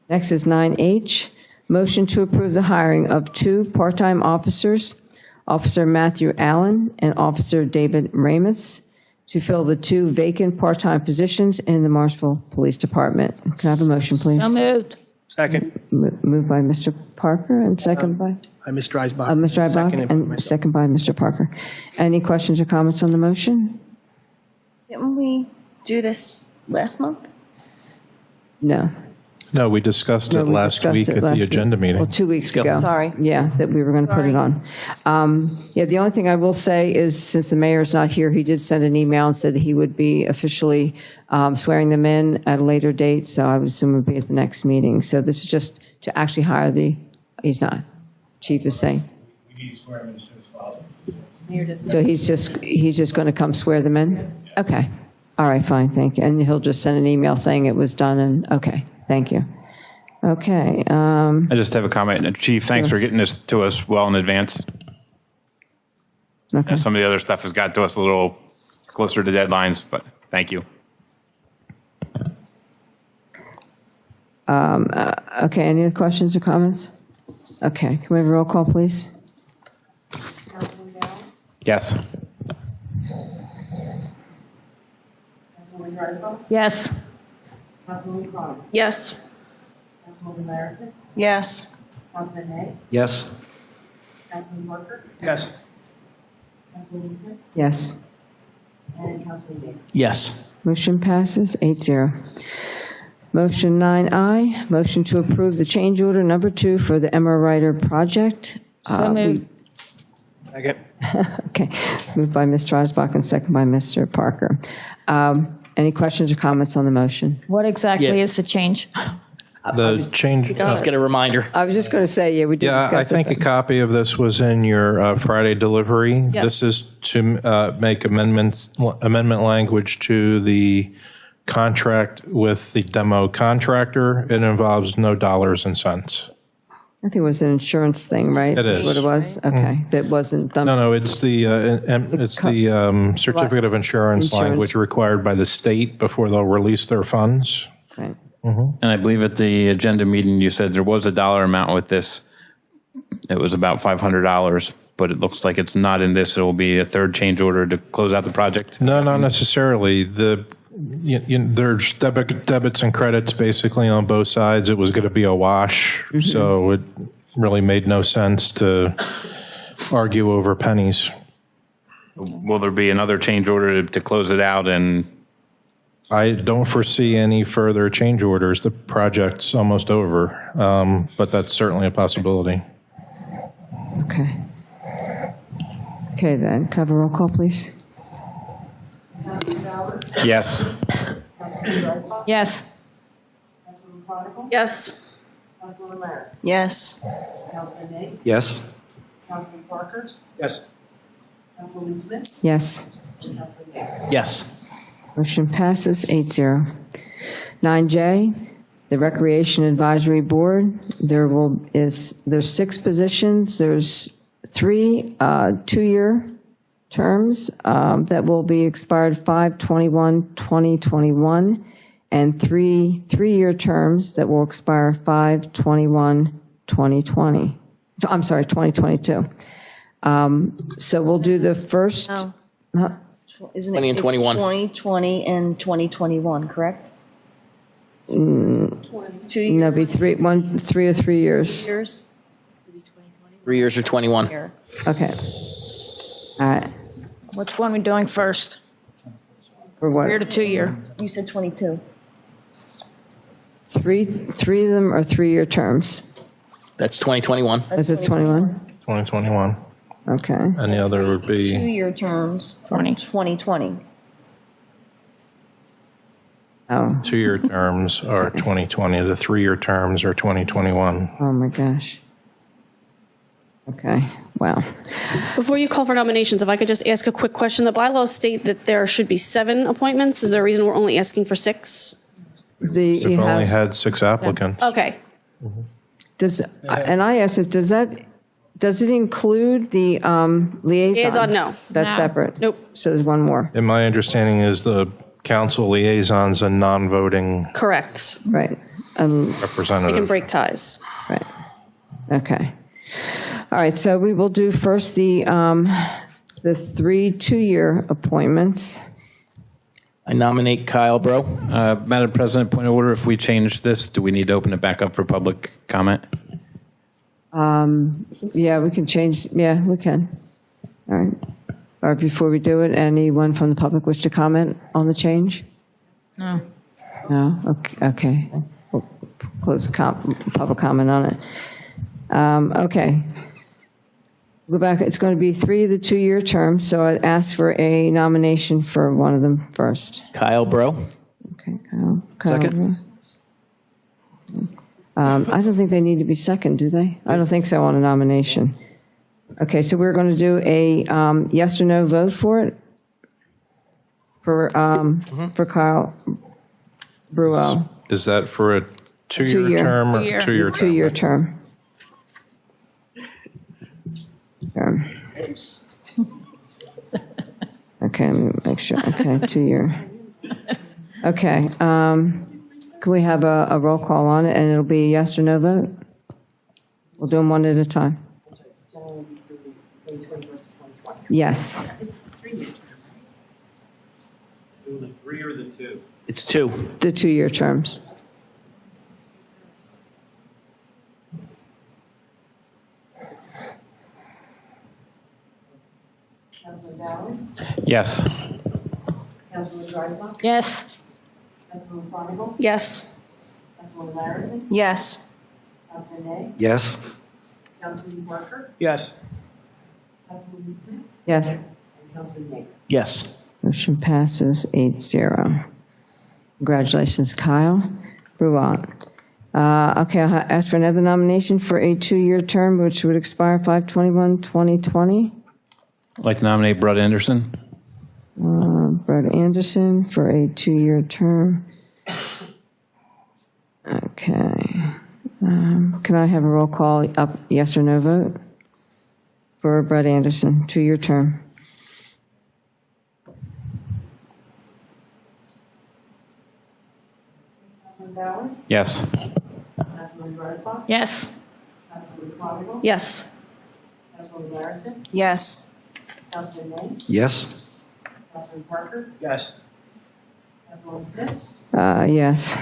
Next is 9H. Motion to approve the hiring of 2 part-time officers, Officer Matthew Allen and Officer David Ramus, to fill the 2 vacant part-time positions in the Morrisville Police Department. Can I have a motion, please? So moved. Second. Moved by Mr. Parker and second by? Ms. Dreisbach. Ms. Dreisbach Seconded by and myself. second by Mr. Parker. Any questions or comments on the motion? Didn't we do this last month? No. No, we discussed it last week at the agenda meeting. Well, 2 weeks ago. Sorry. Yeah, that we were going to put it on. Yeah, the only thing I will say is since the mayor's not here, he did send an email and said that he would be officially swearing them in at a later date, so I would assume it would be at the next meeting. So this is just to actually hire he's not. Chief is saying. So he's just going to come swear them in? Okay. All right, fine, thank you. And he'll just send an email saying it was done and, okay, thank you. Okay. I just have a comment. Chief, thanks for getting this to us well in advance. Okay. Some of the other stuff has got to us a little closer to deadlines, but thank you. Okay, any other questions or comments? Okay, can we have a roll call, please? Councilman Bowers? Yes. Councilwoman Drysdale? Yes. Councilwoman Klein? Yes. Councilwoman Larison? Yes. Councilman Hay? Yes. Councilman Parker? Yes. Councilwoman Smith? Yes. And Councilman Yeager? Yes. Motion passes 8-0. Motion 9I, motion to approve the change order number 2 for the Emma Ryder project. So moved. Second. Okay, moved by Mr. Osbach and second by Mr. Parker. Any questions or comments on the motion? What exactly Yeah. is the change? The change. Just get a reminder. I was just going to say, yeah, we did Yeah, discuss I think a copy of this was in your Friday delivery. Yes. This is to make amendment language to the contract with the demo contractor. It involves no dollars and cents. I think it was an insurance thing, right? It is. That's what it was? Okay, that wasn't done. No, it's the certificate of insurance language required by the state before they'll release their funds. Right. And I believe at the agenda meeting, you said there was a dollar amount with this. It was about $500, but it looks like it's not in this. It will be a third change order to close out the project. No, not necessarily. There's debits and credits basically on both sides. It was going to be a wash, so it really made no sense to argue over pennies. Will there be another change order to close it out? And I don't foresee any further change orders. The project's almost over, but that's certainly a possibility. Okay. Okay, then, can I have a roll call, please? yes. Yes. Councilwoman Chronicle? Yes. Councilwoman Larison? Yes. Councilman Hay? Yes. Councilman Parker? Yes. Councilwoman Smith? Yes. And Councilman Yeager? Yes. Motion passes 8-0. 9J, the Recreation Advisory Board. There's 6 positions. There's 3 2-year terms that will be expired 5/21/2021, and 3 3-year terms that will expire 5/21/2020. I'm sorry, 2022. So we'll do the first. No. Isn't it? 20 and 21. 2020 and 2021, correct? 2 years. No, it'll be 3 or 3 years. Years? 3 years or 21. Okay. All right. Which one are we doing first? For what? 3 to 2 year? You said 22. 3 of them are 3-year terms. That's 2021. Is it 21? 2021. Okay. And the other would be 2-year terms. 2020. Oh. 2-year terms are 2020. The 3-year terms are 2021. Oh, my gosh. Okay, wow. Before you call for nominations, if I could just ask a quick question. The bylaws state that there should be 7 appointments. Is there a reason we're only asking for 6? We've only had 6 applicants. Okay. And I asked it, does it include the liaison? Liaison, no. That's No. separate? Nope. So there's one more? And my understanding is the council liaison's a non-voting Correct. Right. They representative. can break ties. Right. Okay. All right, so we will do first the 3 2-year appointments. I nominate Kyle Bro. Madam President, point of order, if we change this, do we need to open it back up for public comment? Yeah, we can change, yeah, we can. All right. All right, before we do it, anyone from the public wish to comment on the change? No. No? Okay. We'll close public comment on it. Okay. Go back. It's going to be 3 of the 2-year terms, so I'd ask for a nomination for one of them first. Kyle Bro. Okay, Kyle. Second. I don't think they need to be second, do they? I don't think so on a nomination. Okay, so we're going to do a yes or no vote for it? For Kyle Bruel. Is that for a 2-year term or 2-year term? 2-year term. Okay, let me make sure. Okay, 2-year. Okay, can we have a roll call on it, and it'll be a yes or no vote? We'll do them one at a time. Yes. The 3 or the 2? It's 2. The 2-year terms. Councilman Bowers? Yes. Councilman Dreisbach? Yes. Councilman Feingold? Yes. Councilman Larison? Yes. Councilman Nay? Yes. Councilman Parker? Yes. Councilman Smith? Yes. And Councilman Baker? Yes. Motion passes 8-0. Congratulations, Kyle Ruat. Okay, I'll ask for another nomination for a 2-year term, which would expire 5/21/2020. I'd like to nominate Brett Anderson. Brett Anderson for a 2-year term. Okay. Can I have a roll call up, yes or no vote? For Brett Anderson, 2-year term. Councilman Bowers? Yes. Councilman Dreisbach? Yes. Councilman Feingold? Yes. Councilman Larison? Yes. Councilman Nay? Yes. Councilman Parker? Yes. Councilman Smith? Yes.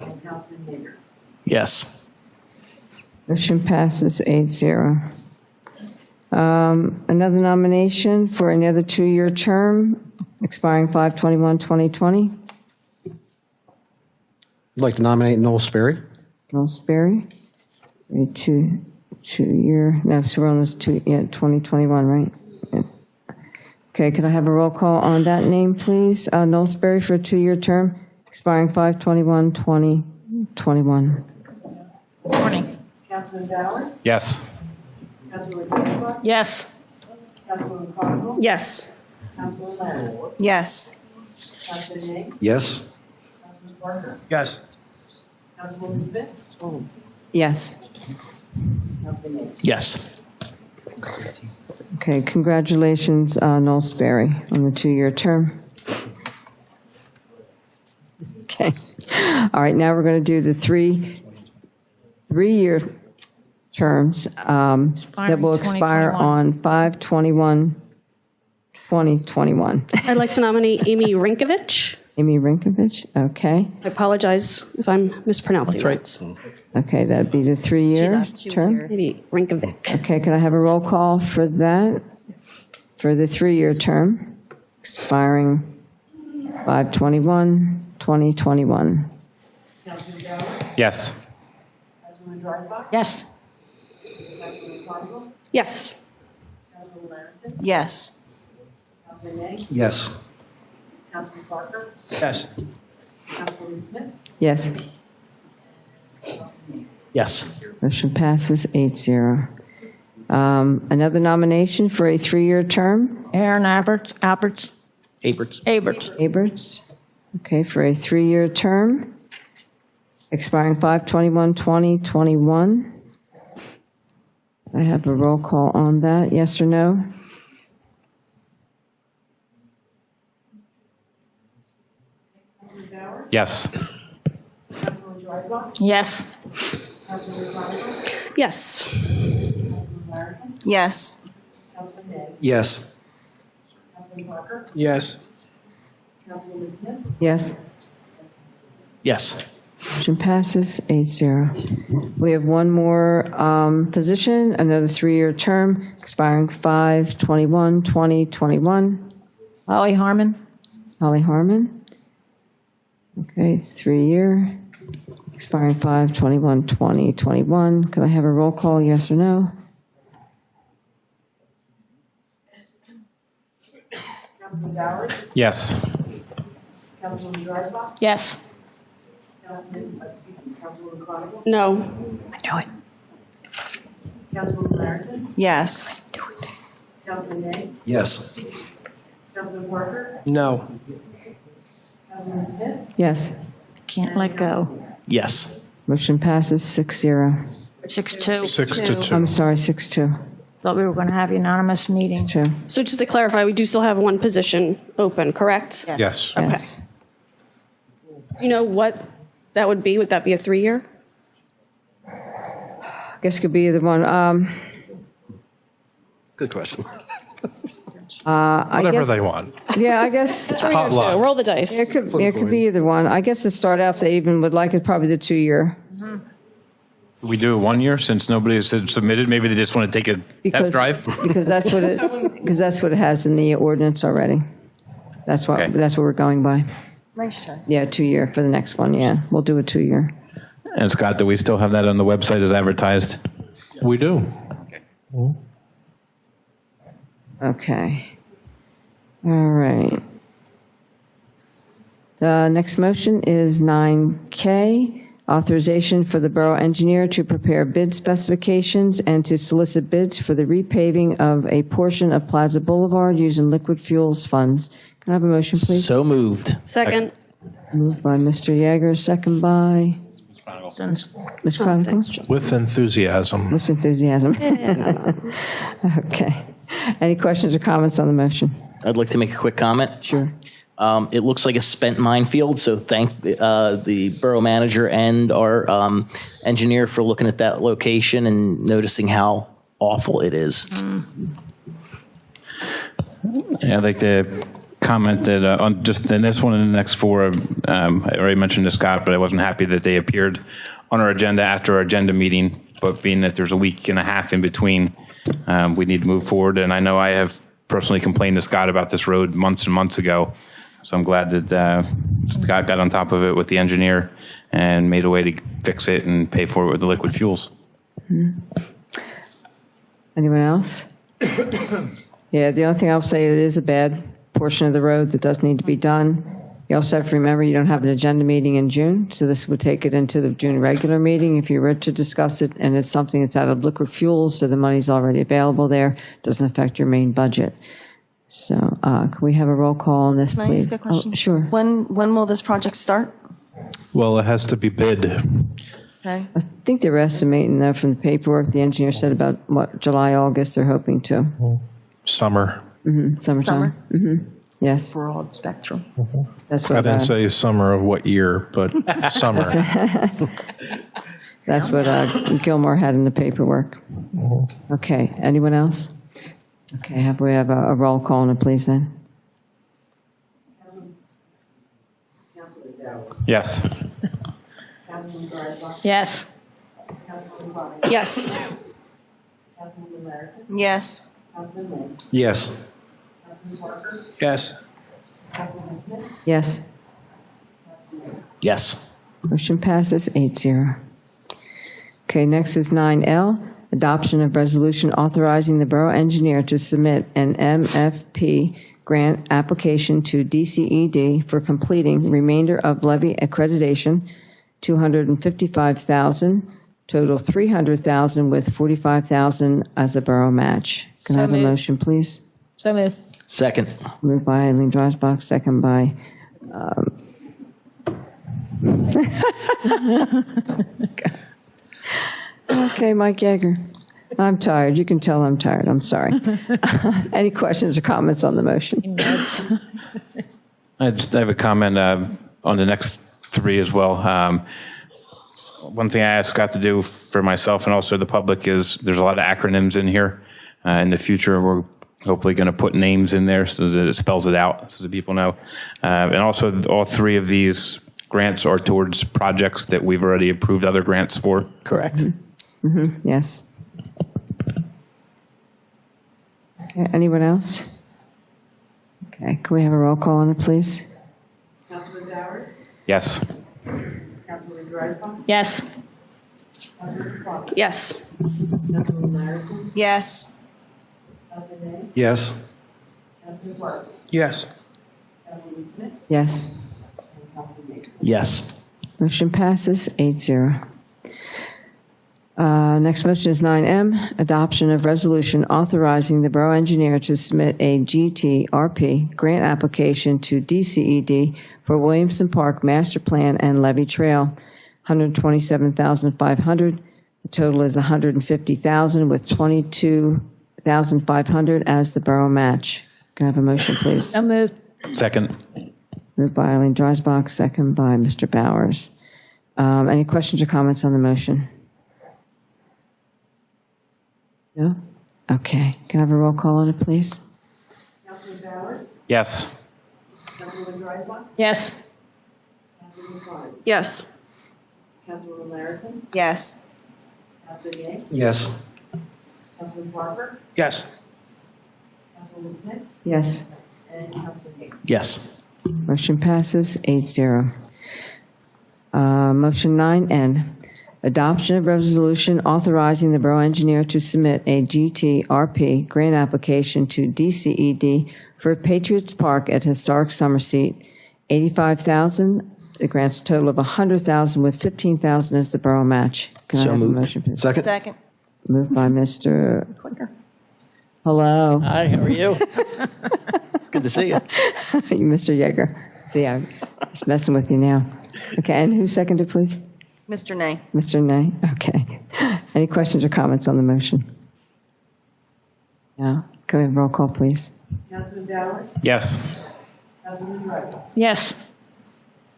And Councilman Baker? Yes. Motion passes 8-0. Another nomination for another 2-year term, expiring 5/21/2020. I'd like to nominate Noel Sperry. Noel Sperry, a two-year, no, so we're on this 2021, right? Yeah. Okay, could I have a roll call on that name, please? Noel Sperry for a 2-year term, expiring 5/21/2021. Morning. Councilman Bowers? Yes. Councilman Dreisbach? Yes. Councilman Feingold? Yes. Councilman Larison? Yes. Councilman Nay? Yes. Councilman Parker? Yes. Councilwoman Smith? Yes. Councilman Nay? Yes. Okay, congratulations, Noel Sperry, on the 2-year term. Okay. All right, now we're going to do the three-year terms that will expire on 5/21/2021. I'd like to nominate Amy Rinkovich. Amy Rinkovich, okay. I apologize if I'm mispronouncing That's that. Okay, that'd be the 3-year term. Amy Rinkovich. Okay, can I have a roll call for that? For the 3-year term, expiring 5/21/2021. Councilman Bowers? Yes. Councilman Dreisbach? Yes. Councilman Feingold? Yes. Councilman Larison? Yes. Councilman Nay? Yes. Councilman Parker? Yes. Councilwoman Smith? Yes, Yes. motion passes 8-0. Another nomination for a 3-year term, Aaron Aberts. Aberts. Aberts. Okay, for a 3-year term, expiring 5/21/2021. I have a roll call on that, yes or no? Yes. Councilman Dreisbach? Yes. Councilman Feingold? Yes. Councilman Larison? Yes. Councilman Nay? Yes. Councilman Parker? Yes. Councilwoman Smith? Yes. Yes. Motion passes 8-0. We have one more position, another 3-year term, expiring 5/21/2021. Holly Harmon. Holly Harmon. Okay, 3-year, expiring 5/21/2021. Could I have a roll call, yes or no? Councilman Bowers? Yes. Councilman Dreisbach? Yes. Councilwoman Feingold? No. I know it. Councilwoman Larison? Yes. Councilman Nay? Yes. Councilman Parker? No. Councilwoman Smith? Yes. Can't let go. Yes. Motion passes 6-0. 6-2. 6-2. I'm sorry, 6-2. Thought we were going to have unanimous meeting. 2. So just to clarify, we do still have one position open, correct? Yes. Okay. Yes. You know what that would be? Would that be a 3-year? I guess it could be either one. Good question. I Whatever guess- they want. Yeah, I guess. Hot luck. Roll the dice. It could be either one. I guess to start out, they even would like it probably the 2-year. We do it 1 year since nobody has submitted. Maybe they just want to take a test drive. Because that's what it has in the ordinance already. That's what we're going by. Nice try. Yeah, 2-year for the next one, yeah. We'll do a 2-year. And Scott, do we still have that on the website as advertised? We do. Okay. All right. The next motion is 9K, authorization for the borough engineer to prepare bid specifications and to solicit bids for the repaving of a portion of Plaza Boulevard using liquid fuels funds. Can I have a motion, please? So moved. Second. Moved by Mr. Yeager, second by Ms. Chronicles. With enthusiasm. With enthusiasm. Okay. Any questions or comments on the motion? I'd like to make a quick comment. Sure. It looks like a spent minefield, so thank the borough manager and our engineer for looking at that location and noticing how awful it is. Yeah, I'd like to comment that on just in this one and the next four, I already mentioned to Scott, but I wasn't happy that they appeared on our agenda after our agenda meeting. But being that there's a week and a half in between, we need to move forward. And I know I have personally complained to Scott about this road months and months ago. So I'm glad that Scott got on top of it with the engineer and made a way to fix it and pay for it with the liquid fuels. Anyone else? Yeah, the only thing I'll say, it is a bad portion of the road that does need to be done. You also have to remember you don't have an agenda meeting in June, so this would take it into the June regular meeting if you were to discuss it, and it's something that's out of liquid fuels, so the money's already available there. Doesn't affect your main budget. So can we have a roll call on this, Can I please? ask a question? Oh, sure. When will this project start? Well, it has to be bid. Okay. I think they were estimating that from the paperwork. The engineer said about, what, July, August, they're hoping to. Summer. Summertime. Summer? Yes. Broad spectrum. That's I what didn't say summer of what year, but summer. That's what Gilmore had in the paperwork. Okay, anyone else? Okay, we have a roll call on it, please, then? Councilman Dowd. Yes. Councilman Griswold. Yes. Councilman Bonner. Yes. Councilman Larison. Yes. Councilman Lynn. Yes. Councilman Parker. Yes. Councilman Smith. Yes. Yes. Motion passes 8-0. Okay, next is 9L, adoption of resolution authorizing the borough engineer to submit an MFP grant application to DCED for completing remainder of levy accreditation, $255,000, total $300,000 with $45,000 as a borough match. Can I have a motion, please? So moved. Second. Moved by Eileen Dreisbach, second by okay, Mike Yeager. I'm tired. You can tell I'm tired. I'm sorry. Any questions or comments on the motion? I have a comment on the next three as well. One thing I asked Scott to do for myself and also the public is there's a lot of acronyms in here. In the future, we're hopefully going to put names in there so that it spells it out so that people know. And also, all three of these grants are towards projects that we've already approved other grants for. Correct. Yes. Okay, anyone else? Okay, can we have a roll call on it, please? Councilman Dowers. Yes. Councilman Griswold. Yes. Councilman Parker. Yes. Councilman Larison. Yes. Councilman May. Yes. Councilman Parker. Yes. Councilman Smith. Yes. And Councilman Baker. Yes. Motion passes 8-0. Next motion is 9M, adoption of resolution authorizing the borough engineer to submit a GTRP grant application to DCED for Williamson Park Master Plan and Levee Trail, $127,500. The total is $150,000 with $22,500 as the borough match. Can I have a motion, please? So moved. Second. Moved by Eileen Dreisbach, second by Mr. Bowers. Any questions or comments on the motion? No? Okay. Can I have a roll call on it, please? Flowers? Yes. Councilwoman Drysdale? Yes. Councilwoman Klein? Yes. Councilwoman Larison? Yes. Councilman Day? Yes. Councilman Parker? Yes. Councilwoman Smith? Yes. And Councilman King? Yes. Motion passes 8-0. Motion 9N, adoption of resolution authorizing the borough engineer to submit a GTRP grant application to DCED for Patriots Park at Historic Summer Seat, $85,000. The grant's total of $100,000 with $15,000 as the borough match. Can I So have a moved. motion, please? Second? Second. Moved by Mr. Hello. Hi, how are you? It's good to see you. Mr. Yeager. See, I'm just messing with you now. Okay, and who seconded, please? Mr. Nay. Mr. Nay? Okay. Any questions or comments on the motion? No? Can we have roll call, please? Councilman Bowers? Yes. Councilwoman Drysdale? Yes.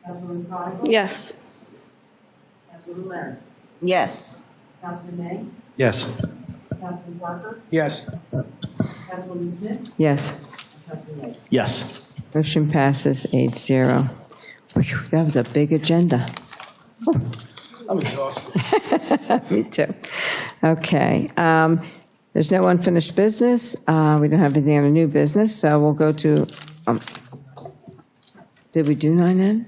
Councilwoman Klein? Yes. Councilwoman Larison? Yes. Councilman Day? Yes. Councilman Parker? Yes. Councilwoman Smith? Yes. And Councilman Day? Yes. Motion passes 8-0. Whew, that was a big agenda. I'm exhausted. Me too. Okay. There's no unfinished business. We don't have anything on the new business, so we'll go to, did we do 9N?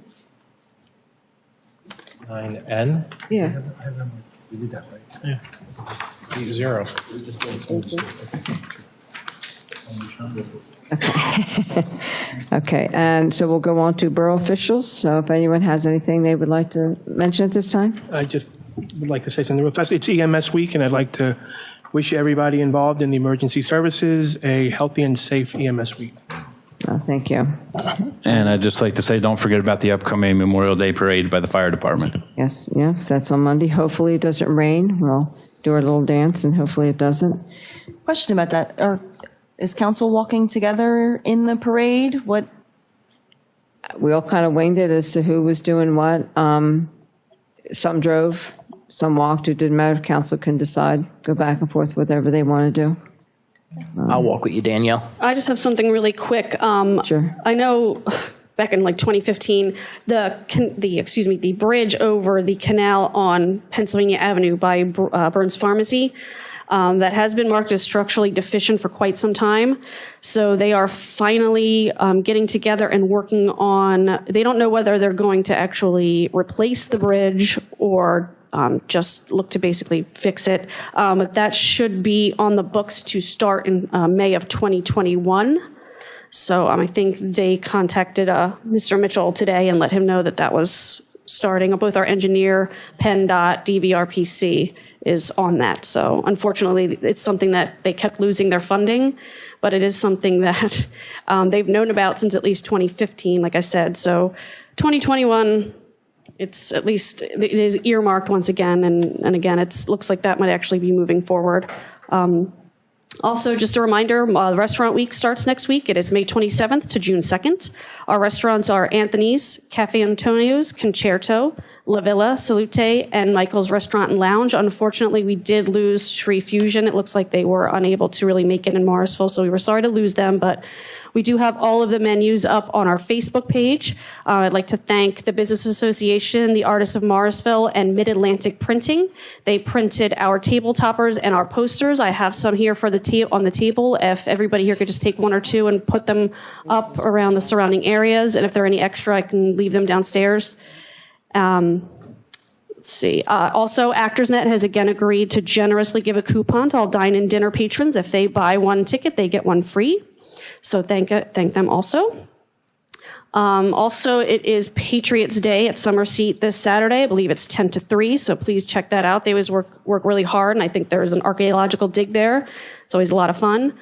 9N? Yeah. We did that, right? Yeah. 8-0. Okay, and so we'll go on to borough officials. So if anyone has anything they would like to mention at this time? I just would like to say something real fast. It's EMS week, and I'd like to wish everybody involved in the emergency services a healthy and safe EMS week. Oh, thank you. And I'd just like to say, don't forget about the upcoming Memorial Day Parade by the fire department. Yes, that's on Monday. Hopefully it doesn't rain. We'll do our little dance, and hopefully it doesn't. Question about that. Is council walking together in the parade? What? We all kind of winged it as to who was doing what. Some drove, some walked. It didn't matter. Council can decide, go back and forth, whatever they want to do. I'll walk with you, Danielle. I just have something really quick. Sure. I know back in like 2015, the bridge over the canal on Pennsylvania Avenue by Burns Pharmacy, that has been marked as structurally deficient for quite some time. So they are finally getting together and working on, they don't know whether they're going to actually replace the bridge or just look to basically fix it. But that should be on the books to start in May of 2021. So I think they contacted Mr. Mitchell today and let him know that that was starting. Both our engineer, PennDOT, DVRPC is on that. So unfortunately, it's something that they kept losing their funding, but it is something that they've known about since at least 2015, like I said. So 2021, it's at least, it is earmarked once again. And again, it looks like that might actually be moving forward. Also, just a reminder, Restaurant Week starts next week. It is May 27th to June 2nd. Our restaurants are Anthony's, Cafe Antonio's, Concerto, La Villa, Salute, and Michael's Restaurant and Lounge. Unfortunately, we did lose Sri Fusion. It looks like they were unable to really make it in Morrisville, so we were sorry to lose them, but we do have all of the menus up on our Facebook page. I'd like to thank the Business Association, the Artists of Morrisville, and Mid-Atlantic Printing. They printed our table toppers and our posters. I have some here for on the table. If everybody here could just take one or two and put them up around the surrounding areas, and if there are any extra, I can leave them downstairs. Let's see. Also, ActorsNet has again agreed to generously give a coupon to all dine-in dinner patrons. If they buy one ticket, they get one free. So thank them also. Also, it is Patriots Day at Summer Seat this Saturday. I believe it's 10 to 3, so please check that out. They always work really hard, and I think there's an archaeological dig there. It's always a lot of fun.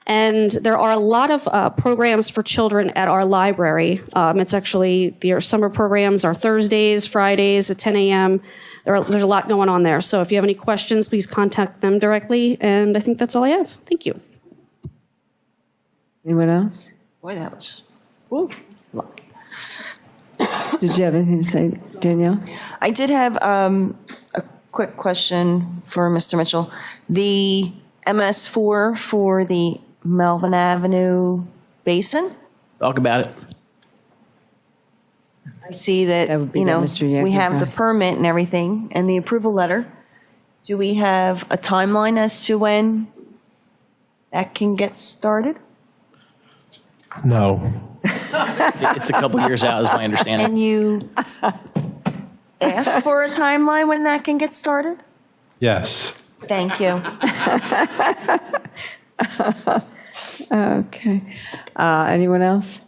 And there are a lot of programs for children at our library. It's actually, their summer programs are Thursdays, Fridays at 10 a.m. There's a lot going on there. So if you have any questions, please contact them directly. And I think that's all I have. Thank you. Anyone else? Boy, that was, woo. Did you have anything to say, Danielle? I did have a quick question for Mr. Mitchell. The MS4 for the Melvin Avenue basin? Talk about it. I see that, would be you know, Mr. Yeager, we have the right? permit and everything and the approval letter. Do we have a timeline as to when that can get started? No. It's a couple years out, is my understanding. Can you ask for a timeline when that can get started? Yes. Thank you. Okay. Anyone else?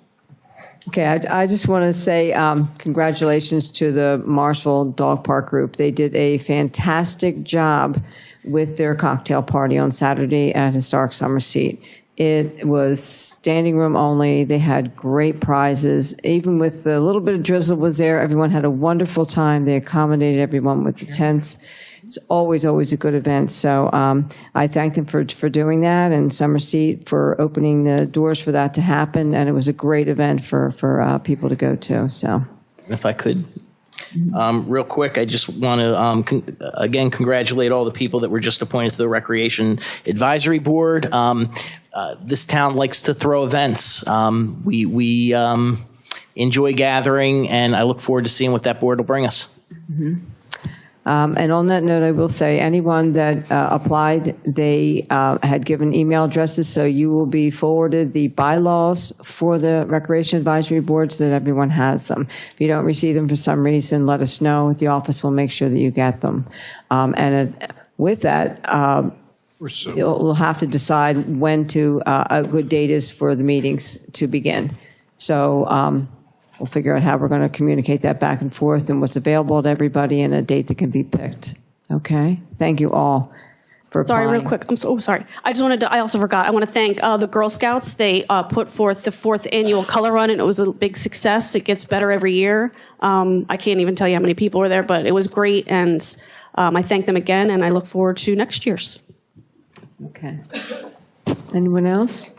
Okay, I just want to say congratulations to the Morrisville Dog Park Group. They did a fantastic job with their cocktail party on Saturday at Historic Summer Seat. It was standing room only. They had great prizes. Even with the little bit of drizzle was there, everyone had a wonderful time. They accommodated everyone with the tents. It's always a good event. So I thank them for doing that, and Summer Seat for opening the doors for that to happen. And it was a great event for people to go to. So, If I could, real quick, I just want to, again, congratulate all the people that were just appointed to the Recreation Advisory Board. This town likes to throw events. We enjoy gathering, and I look forward to seeing what that board will bring us. And on that note, I will say anyone that applied, they had given email addresses, so you will be forwarded the bylaws for the Recreation Advisory Board so that everyone has them. If you don't receive them for some reason, let us know. The office will make sure that you get them. With that, we'll have to decide when a good date is for the meetings to begin. So we'll figure out how we're going to communicate that back and forth and what's available to everybody and a date that can be picked. Okay? Thank you all for Sorry, applying. real quick. I'm so sorry. I also forgot. I want to thank the Girl Scouts. They put forth the 4th annual color run, and it was a big success. It gets better every year. I can't even tell you how many people were there, but it was great, and I thank them again, and I look forward to next year's. Okay. Anyone else?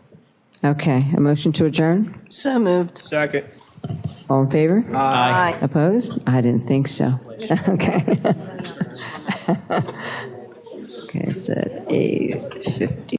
Okay. A motion to adjourn? So moved. Second. All in favor? Aye. Opposed? I didn't think so. Okay. Okay, so 8:50.